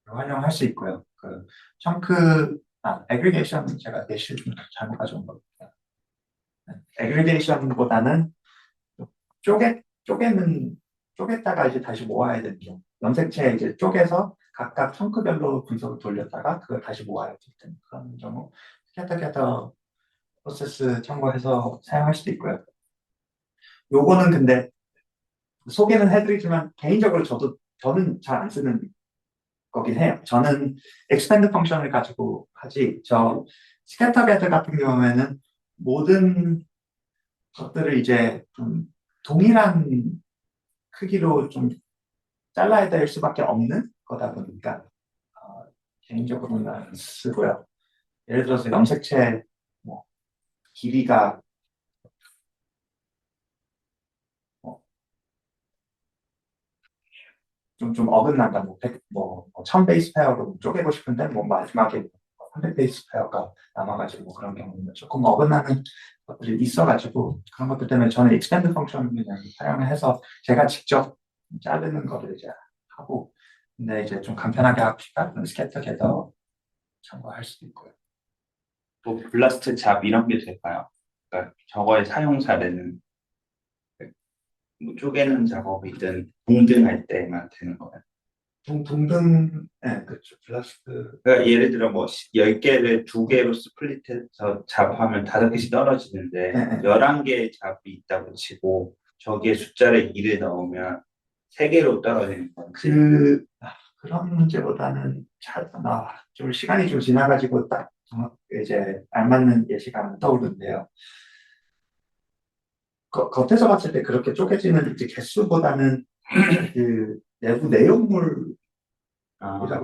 활용할 수 있고요. 그 청크 애그리게이션 제가 예시를 좀 잘못 가져온 겁니다. 애그리게이션보다는 쪼갰다가 이제 다시 모아야 되는 경우. 염색체 이제 쪼개서 각각 청크별로 분석을 돌렸다가 그걸 다시 모아야 되는 그런 경우 스캐터 프로세스 참고해서 사용할 수도 있고요. 요거는 근데 소개는 해드리지만 개인적으로 저는 잘 안 쓰는 거긴 해요. 저는 expand 펑션을 가지고 하지 스캐터 같은 경우에는 모든 것들을 이제 좀 동일한 크기로 좀 잘라야 될 수밖에 없는 거다 보니까 개인적으로는 쓰고요. 예를 들어서 염색체 뭐 길이가 뭐 좀 어긋난다. 뭐, 100, 1000 베이스 페어로 쪼개고 싶은데, 뭐, 마지막에 300 베이스 페어가 남아가지고, 그런 경우는 조금 어긋나는 것들이 있어가지고, 그런 것들 때문에 저는 익스텐드 펑션을 그냥 사용을 해서 제가 직접 자르는 거를 이제 하고, 근데 이제 좀 간편하게 하고 싶다? 그럼 스캐터 겟더 참고할 수도 있고요. 뭐 블라스트 잡 이런 게 될까요? 그러니까 저거의 사용 사례는 뭐 쪼개는 작업이든 동등할 때만 되는 거예요. 동등, 네, 그렇죠. 블라스트. 그러니까 예를 들어 뭐 10개를 2개로 스플릿해서 잡하면 5개씩 떨어지는데 네. 11개의 잡이 있다고 치고 저기에 숫자를 2를 넣으면 3개로 떨어지는 건지. 그런 문제보다는 좀 시간이 좀 지나가지고 딱 이제 알맞는 예시가 안 떠오르는데요. 겉에서 봤을 때 그렇게 쪼개지는 이제 개수보다는 그 내부 내용물이라고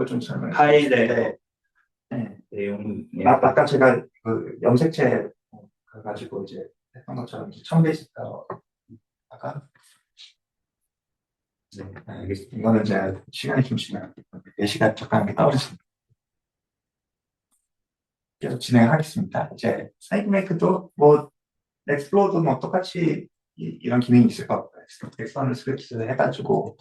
좀 설명을 파일의 네. 내용이 아까 제가 그 염색체 가지고 이제 했던 것처럼 첨베이스다가 네, 알겠습니다. 이거는 제가 시간이 좀 지나요. 예시가 적당하게 떨어집니다. 계속 진행하겠습니다. 이제 스네이크 메이크도 뭐 엑스플로도 뭐 똑같이 이런 기능이 있을 것 같아요. 엑스터널 스크립트 해가지고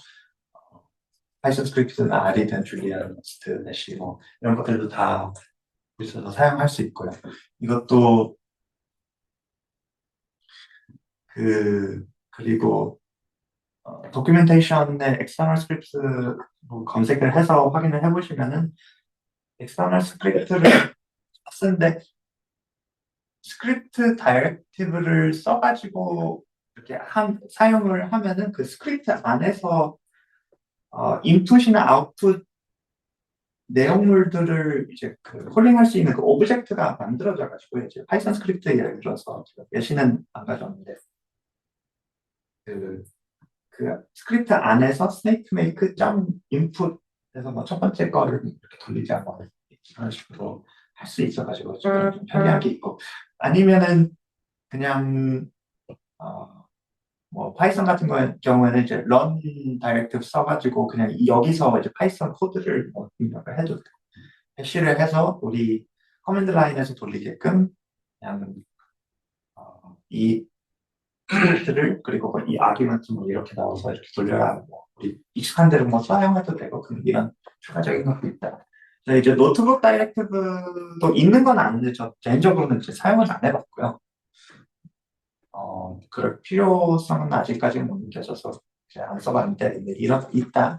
파이썬 스크립트나 R이든 줄리아, 러스트, 내시 뭐 이런 것들도 다 있어서 사용할 수 있고요. 이것도 그리고 도큐멘테이션의 엑스터널 스크립트 검색을 해서 확인을 해보시면은 엑스터널 스크립트를 쓰는데 스크립트 다이렉티브를 써가지고 이렇게 사용을 하면은 그 스크립트 안에서 인풋이나 아웃풋 내용물들을 이제 홀링할 수 있는 그 오브젝트가 만들어져가지고 이제 파이썬 스크립트 예를 들어서 예시는 안 가져왔는데 그 스크립트 안에서 snake make 점 input에서 뭐 첫 번째 거를 이렇게 돌리자 뭐 이런 식으로 할 수 있어가지고 좀 편리한 게 있고 아니면은 그냥 뭐 파이썬 같은 경우에는 이제 run directive 써가지고 그냥 여기서 이제 파이썬 코드를 뭐 입력을 해도 되고 해시를 해서 우리 커맨드 라인에서 돌리게끔 그냥 이 스크립트를 그리고 이 아규먼트 뭐 이렇게 나와서 이렇게 돌려야 뭐 우리 익숙한 대로 뭐 사용해도 되고 이런 추가적인 것도 있다. 이제 노트북 다이렉티브도 있는 건 아닌데 저 개인적으로는 이제 사용은 안 해봤고요. 그럴 필요성은 아직까지는 못 느껴져서 이제 안 써봤는데 이런 있다.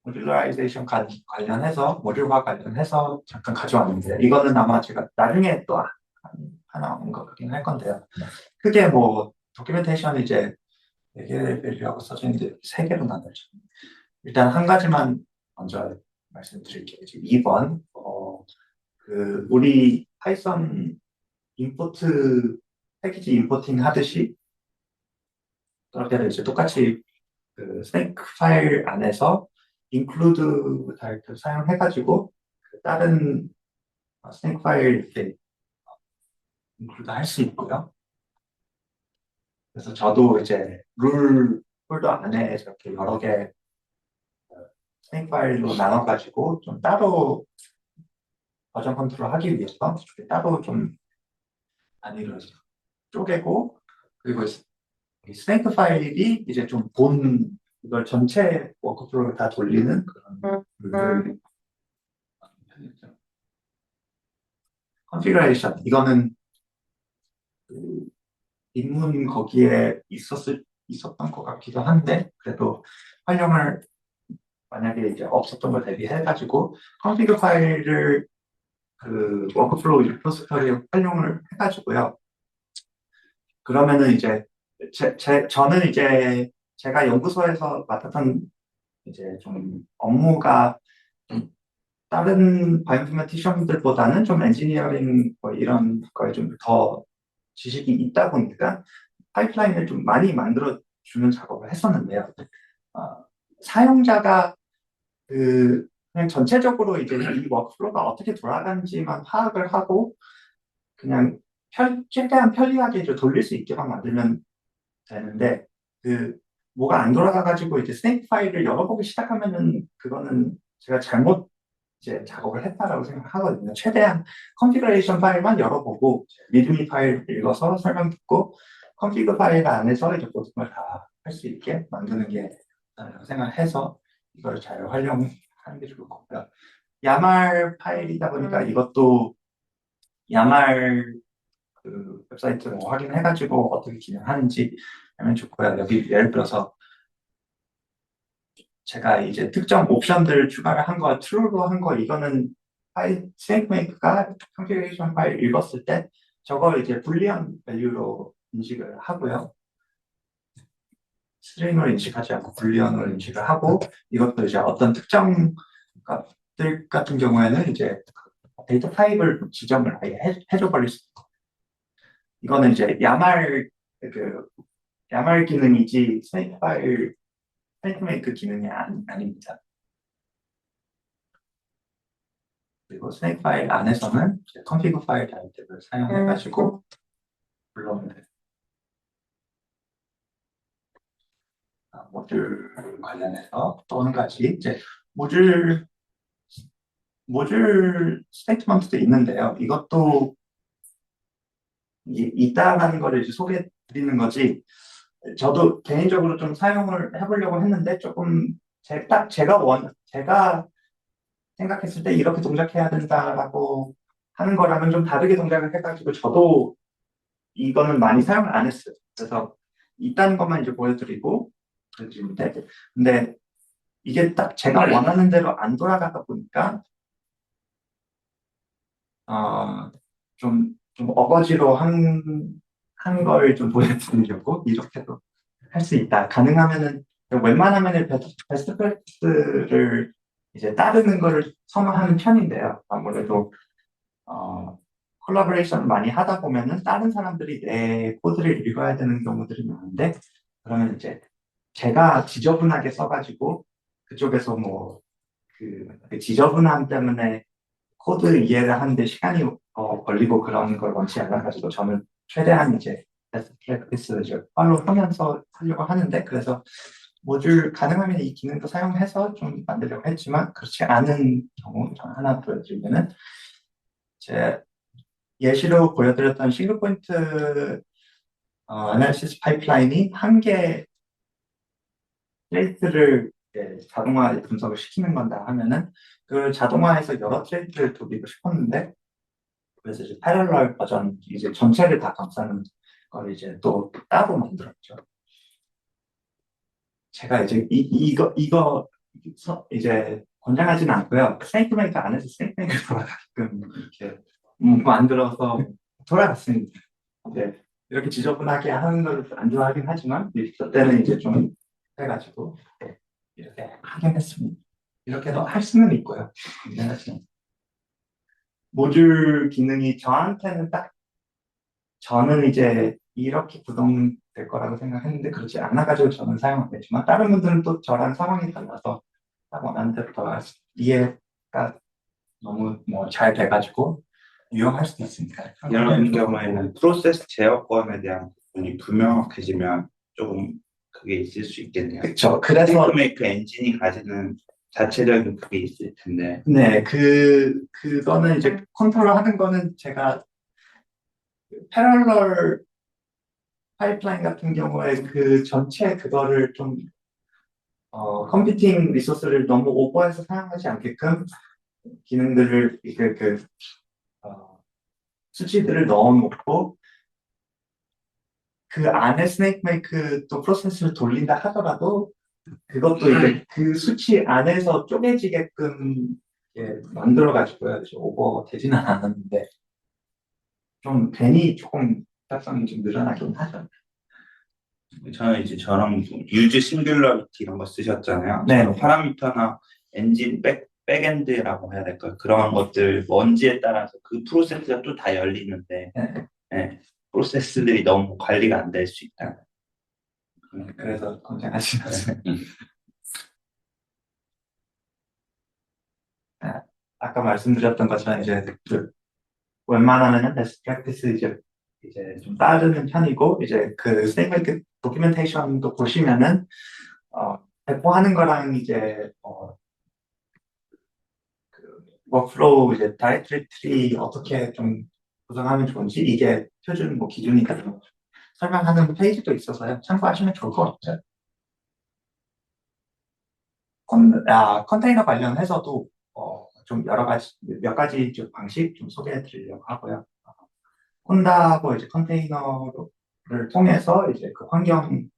모듈라이제이션 관련해서 모듈화 관련해서 잠깐 가져왔는데 이거는 아마 제가 나중에 또 하나 언급하긴 할 건데요. 크게 뭐 도큐멘테이션이 이제 4개라고 써져 있는데 3개로 나눠져. 일단 한 가지만 먼저 말씀드릴게요. 지금 2번 우리 파이썬 임포트 패키지 임포팅 하듯이 그렇게 이제 똑같이 스낵 파일 안에서 include 다이렉트 사용해가지고 다른 스낵 파일 이렇게 include 할 수 있고요. 그래서 저도 이제 룰 폴더 안에 이렇게 여러 개 스낵 파일로 나눠가지고 좀 따로 버전 컨트롤 하기 위해서 따로 좀 단위로 쪼개고 그리고 이 스낵 파일이 이제 좀 이걸 전체 워크플로우를 다 돌리는 그런 룰을 편이죠. 컨피그레이션 이거는 그 입문 거기에 있었던 것 같기도 한데 그래도 활용을 만약에 이제 없었던 걸 대비해가지고 컨피그 파일을 워크플로우 리포지터리에 활용을 해가지고요. 그러면은 이제 저는 이제 제가 연구소에서 맡았던 이제 좀 업무가 좀 다른 바이오인포메티션들보다는 좀 엔지니어링 뭐 이런 거에 좀 더 지식이 있다 보니까 파이프라인을 좀 많이 만들어 주는 작업을 했었는데요. 사용자가 그냥 전체적으로 이제 이 워크플로우가 어떻게 돌아가는지만 파악을 하고 그냥 최대한 편리하게 이제 돌릴 수 있게만 만들면 되는데 뭐가 안 돌아가가지고 이제 스낵 파일을 열어보기 시작하면은 그거는 제가 잘못 이제 작업을 했다라고 생각하거든요. 최대한 컨피그레이션 파일만 열어보고 리드미 파일 읽어서 설명 듣고 컨피그 파일 안에서 이제 모든 걸 다 할 수 있게 만드는 게 생각해서 이걸 잘 활용하는 게 좋을 것 같고요. 야말 파일이다 보니까 이것도 야말 웹사이트를 확인해가지고 어떻게 진행하는지 하면 좋고요. 여기 예를 들어서 제가 이제 특정 옵션들 추가를 한 거, true로 한 거, 이거는 파일, 스낵메이크가 컨피그레이션 파일 읽었을 때 저걸 이제 불리한 밸류로 인식을 하고요. 스트링으로 인식하지 않고 불리언으로 인식을 하고 이것도 이제 어떤 특정 값들 같은 경우에는 이제 데이터 타입을 지정을 아예 해줘 버릴 수 있고 이거는 이제 야말 기능이지 스낵 파일 스낵메이크 기능이 아닙니다. 그리고 스낵 파일 안에서는 컨피그 파일 다이렉트를 사용해가지고 불러오면 돼요. 모듈 관련해서 또 한 가지 이제 모듈 스테이트먼트도 있는데요. 이것도 있다라는 거를 이제 소개해 드리는 거지. 저도 개인적으로 좀 사용을 해보려고 했는데 조금 제가 생각했을 때 이렇게 동작해야 된다라고 하는 거랑은 좀 다르게 동작을 해가지고 저도 이거는 많이 사용을 안 했어요. 그래서 있다는 것만 이제 보여드리고 근데 이게 딱 제가 원하는 대로 안 돌아가다 보니까 좀 어거지로 한 걸 좀 보여드리려고 이렇게도 할 수 있다. 가능하면은 웬만하면은 베스트 프랙티스를 이제 따르는 거를 선호하는 편인데요. 아무래도 콜라보레이션을 많이 하다 보면은 다른 사람들이 내 코드를 읽어야 되는 경우들이 많은데 그러면 이제 제가 지저분하게 써가지고 그쪽에서 뭐 그 지저분함 때문에 코드 이해를 하는데 시간이 걸리고 그런 걸 원치 않아가지고 저는 최대한 이제 베스트 프랙티스를 이제 팔로우하면서 하려고 하는데 그래서 모듈 가능하면 이 기능도 사용해서 좀 만들려고 했지만 그렇지 않은 경우 하나 보여드리면은 제 예시로 보여드렸던 싱글 포인트 애널리시스 파이프라인이 한 개 트레이스를 자동화 분석을 시키는 건다 하면은 그 자동화해서 여러 트레이스를 돌리고 싶었는데 그래서 이제 패럴럴 버전 이제 전체를 다 감싸는 걸 이제 또 따로 만들었죠. 제가 이제 이거 이제 권장하지는 않고요. 스네이크메이커 안에서 스네이크메이커 돌아가게끔 이렇게 만들어서 돌아갔습니다. 네. 이렇게 지저분하게 하는 걸 안 좋아하긴 하지만, 저 때는 이제 좀 해가지고, 네, 이렇게 하긴 했습니다. 이렇게도 할 수는 있고요. 네, 하지만. 모듈 기능이 저한테는 딱, 저는 이제 이렇게 구동될 거라고 생각했는데, 그렇지 않아가지고 저는 사용 안 되지만, 다른 분들은 또 저랑 상황이 달라서, 딱 원하는 대로 돌아갔습니다. 이해가 너무 뭐 잘 돼가지고, 유용할 수도 있으니까. 이런 경우에는 프로세스 제어권에 대한 부분이 불명확해지면 조금 그게 있을 수 있겠네요. 그렇죠. 그래서 테이크메이크 엔진이 가지는 자체적인 그게 있을 텐데. 네, 그거는 이제 컨트롤 하는 거는 제가 패럴럴 파이프라인 같은 경우에 그 전체 그거를 좀, 컴퓨팅 리소스를 너무 오버해서 사용하지 않게끔 기능들을, 수치들을 넣어놓고 그 안에 스네이크 메이크 또 프로세스를 돌린다 하더라도 그것도 이제 그 수치 안에서 쪼개지게끔 만들어가지고요. 오버 되지는 않았는데 좀 괜히 조금 답답성이 좀 늘어나긴 하죠. 저는 이제 저랑 유즈 싱귤러리티 이런 거 쓰셨잖아요. 네. 저는 파라미터나 엔진 백엔드라고 해야 될까요? 그런 것들 먼지에 따라서 그 프로세스가 또 다 열리는데 네. 네, 프로세스들이 너무 관리가 안 될 수 있다. 그래서 걱정하시면서 아까 말씀드렸던 것처럼 이제 웬만하면은 베스트 프랙티스 이제 좀 따르는 편이고 이제 그 스테이크메이크 도큐멘테이션도 보시면은 배포하는 거랑 이제 그 워크플로우 이제 다이렉트리 트리 어떻게 좀 구성하면 좋은지 이게 표준 뭐 기준이다 설명하는 페이지도 있어서요. 참고하시면 좋을 것 같아요. 컨테이너 관련해서도 좀 여러 가지 몇 가지 좀 방식 좀 소개해 드리려고 하고요. 콘다하고 이제 컨테이너를 통해서 이제 그 환경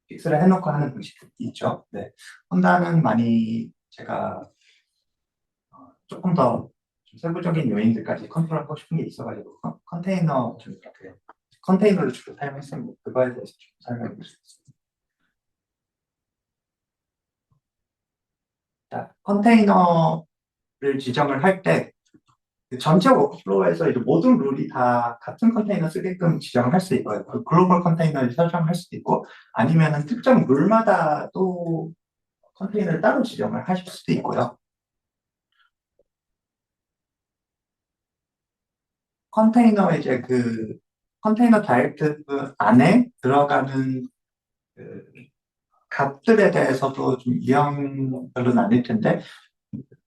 픽스를 해놓고 하는 방식이 있죠. 네. 콘다는 많이 제가 조금 더 좀 세부적인 요인들까지 컨트롤하고 싶은 게 있어가지고 컨테이너 좀 이렇게 컨테이너를 주로 사용했습니다. 그거에 대해서 좀 설명해 드릴 수 있습니다. 자, 컨테이너를 지정을 할 때 전체 워크플로우에서 이제 모든 룰이 다 같은 컨테이너 쓰게끔 지정을 할 수 있고요. 그 글로벌 컨테이너를 설정할 수도 있고 아니면은 특정 룰마다 또 컨테이너를 따로 지정을 하실 수도 있고요. 컨테이너 이제 그 컨테이너 다이렉트 안에 들어가는 그 값들에 대해서도 좀 유형별로 나뉠 텐데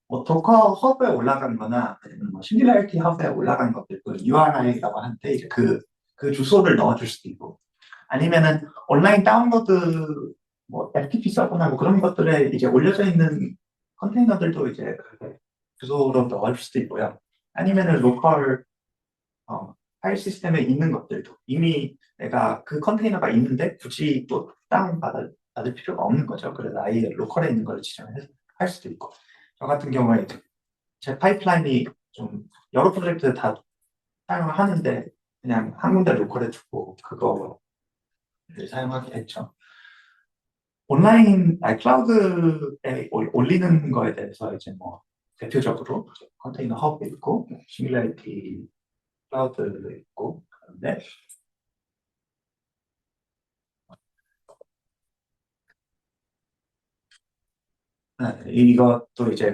뭐 도커 허브에 올라간 거나 아니면 뭐 싱귤라리티 허브에 올라간 것들 그 URI라고 하는데 이제 그 주소를 넣어줄 수도 있고 아니면은 온라인 다운로드 뭐 FTP 서버나 뭐 그런 것들에 이제 올려져 있는 컨테이너들도 이제 그 주소로 넣어줄 수도 있고요. 아니면은 로컬 파일 시스템에 있는 것들도 이미 내가 그 컨테이너가 있는데 굳이 또 받을 필요가 없는 거죠. 그래서 아예 로컬에 있는 걸 지정해서 할 수도 있고. 저 같은 경우에 제 파이프라인이 좀 여러 프로젝트 다 사용을 하는데 그냥 한 군데 로컬에 두고 그거를 사용하게 했죠. 클라우드에 올리는 거에 대해서 이제 뭐 대표적으로 컨테이너 허브 있고 시뮬레이티 클라우드 있고 그런데 이것도 이제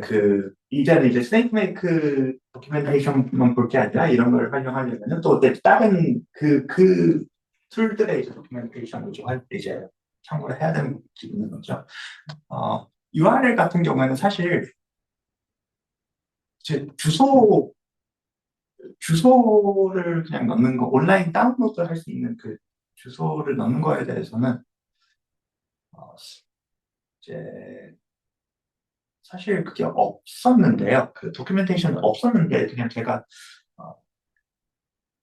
이제는 이제 스네이크메이크 도큐멘테이션만 볼 게 아니라 이런 걸 활용하려면 또 다른 그 툴들의 이제 도큐멘테이션을 좀 이제 참고를 해야 되는 부분인 거죠. URL 같은 경우에는 사실 제 주소를 그냥 넣는 거, 온라인 다운로드 할 수 있는 그 주소를 넣는 거에 대해서는 이제 사실 그게 없었는데요. 그 도큐멘테이션이 없었는데 그냥 제가 어,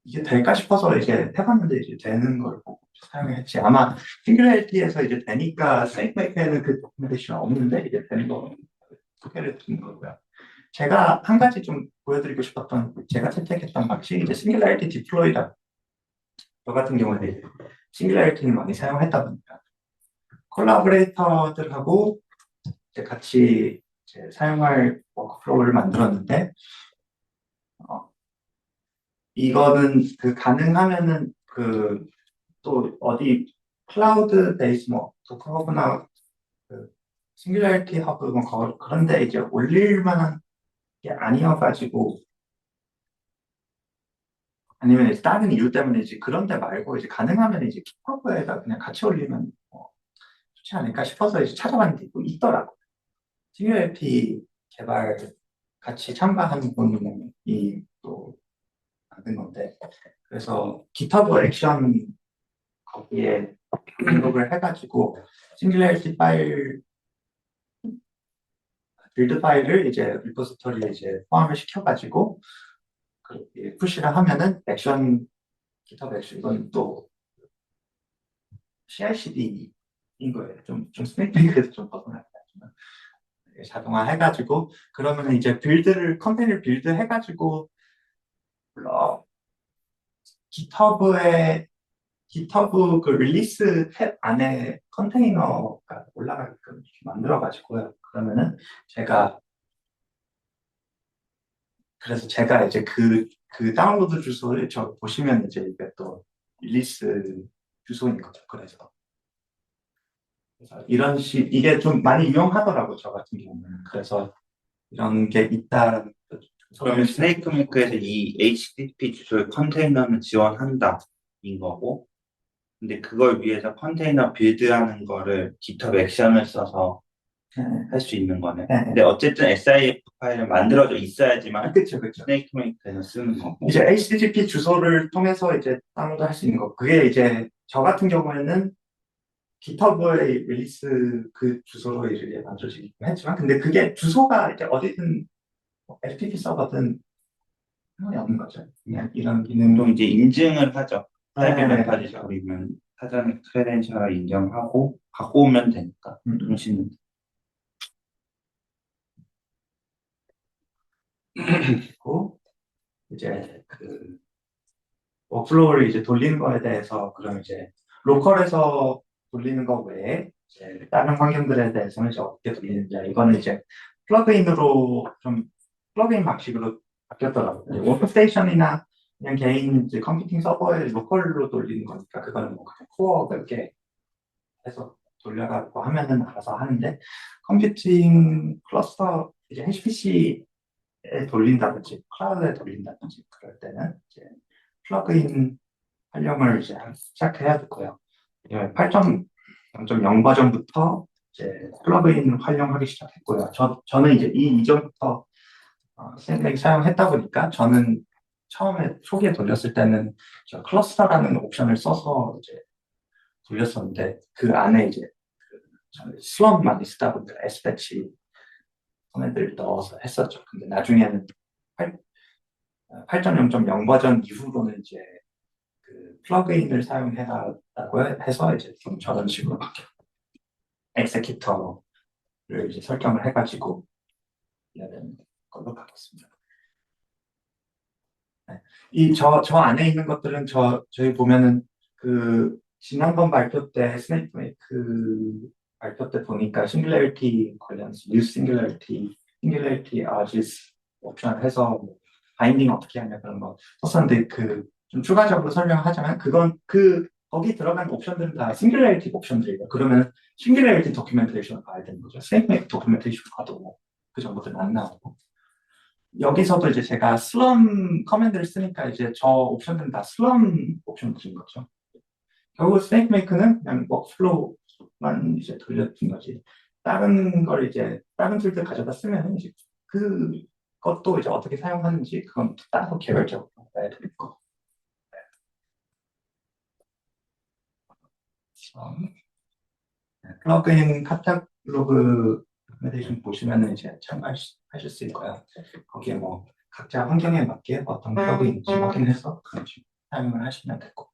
이게 될까 싶어서 이제 해봤는데 이제 되는 걸 보고 사용했지. 아마 싱귤레이티에서 이제 되니까 세이프메이크에는 그 도큐멘테이션 없는데 이제 되는 거 소개를 드린 거고요. 제가 한 가지 좀 보여드리고 싶었던, 제가 채택했던 방식이 이제 싱귤라리티 디플로이다. 저 같은 경우는 싱귤라리티를 많이 사용했다 보니까 콜라보레이터들하고 이제 같이 이제 사용할 워크플로우를 만들었는데, 이거는 그 가능하면은 그 또 어디 클라우드 베이스 뭐 도커 허브나 그 싱귤라리티 허브 뭐 그런데 이제 올릴 만한 게 아니어가지고, 아니면 이제 다른 이유 때문에 이제 그런 데 말고 이제 가능하면 이제 깃허브에다 그냥 같이 올리면 좋지 않을까 싶어서 이제 찾아봤는데 또 있더라고요. 싱귤라리티 개발 같이 참가하는 분이 또 만든 건데, 그래서 깃허브 액션 거기에 등록을 해가지고 싱귤라리티 파일, 빌드 파일을 이제 리포지터리에 이제 포함을 시켜가지고 그렇게 푸시를 하면은 액션, 깃허브 액션, 이건 또 CI/CD인 거예요. 좀 스낵백에서 좀 벗어났지만 자동화 해가지고 그러면은 이제 컨테이너를 빌드 해가지고 어, 깃허브에 깃허브 그 릴리스 탭 안에 컨테이너가 올라가게끔 이렇게 만들어가지고요. 그러면은 제가 그래서 제가 이제 그 다운로드 주소를 저 보시면 이제 이게 또 릴리스 주소인 거죠. 그래서 이게 좀 많이 유용하더라고 저 같은 경우는. 그래서 이런 게 있다라는 걸 좀 그러면 소개를 스네이크메이크에서 이 HTTP 주소의 컨테이너는 지원한다 인 거고, 근데 그걸 위해서 컨테이너 빌드하는 거를 GitHub 액션을 써서 할 수 있는 거네. 네, 근데 어쨌든 SIF 파일은 만들어져 있어야지만 그쵸, 그쵸. 스네이크메이크에서 쓰는 거고. 이제 HTTP 주소를 통해서 이제 다운로드 할 수 있는 거. 그게 이제 저 같은 경우에는 깃허브의 릴리스 그 주소로 이제 만들어지긴 했지만, 근데 그게 주소가 이제 어디든 뭐 FTP 서버든 상관이 없는 거죠. 그냥 이런 기능. 보통 이제 인증을 하죠. 프라이빗 네, 레파지토리면 사전에 크레덴셜을 인정하고 갖고 오면 되니까 음. 통신. 그리고 이제 그 워크플로우를 이제 돌리는 거에 대해서 그럼 이제 로컬에서 돌리는 거 외에 이제 다른 환경들에 대해서는 이제 어떻게 돌리는지, 이거는 이제 플러그인으로 좀 플러그인 방식으로 바뀌었더라고요. 워크스테이션이나 그냥 개인 이제 컴퓨팅 서버에 로컬로 돌리는 거니까 그거는 뭐 그냥 코어 몇 개 해서 돌려가지고 하면은 알아서 하는데, 컴퓨팅 클러스터 이제 HPC에 돌린다든지 클라우드에 돌린다든지 그럴 때는 이제 플러그인 활용을 이제 시작해야 되고요. 8.0.0 버전부터 이제 플러그인 활용하기 시작했고요. 저는 이제 이 이전부터 샌드백 사용했다 보니까 저는 처음에 초기에 돌렸을 때는 저 클러스터라는 옵션을 써서 이제 돌렸었는데, 그 안에 이제 저는 슬럼 많이 쓰다 보니까 S패치 커맨드를 넣어서 했었죠. 근데 나중에는 8.0.0 버전 이후로는 이제 그 플러그인을 사용해라고 해서 이제 좀 저런 식으로 바뀌어 엑세큐터를 이제 설정을 해가지고 해야 되는 걸로 바꿨습니다. 네. 저 안에 있는 것들은 저희 보면은 그 지난번 발표 때 스네이크메이크 발표 때 보니까 싱글레리티 관련해서 뉴 싱글레리티 아지스 옵션 해서 뭐 바인딩 어떻게 하냐 그런 거 썼었는데, 그 좀 추가적으로 설명하자면 그건 거기 들어간 옵션들은 다 싱글레리티 옵션들이에요. 그러면 싱글레리티 도큐멘테이션을 봐야 되는 거죠. 스네이크메이크 도큐멘테이션 봐도 뭐그 정도는 안 나오고, 여기서도 이제 제가 슬럼 커맨드를 쓰니까 이제 저 옵션들은 다 슬럼 옵션들인 거죠. 결국 스네이크메이크는 그냥 워크플로우만 이제 돌려준 거지. 다른 걸 이제 다른 툴들 가져다 쓰면 이제 그것도 이제 어떻게 사용하는지 그건 따로 개별적으로 봐야 될 거. 플러그인 카탈로그 레코멘데이션 보시면은 이제 참고하실 수 있고요. 거기에 뭐 각자 환경에 맞게 어떤 플러그인인지 확인해서 그런 식으로 사용을 하시면 되고.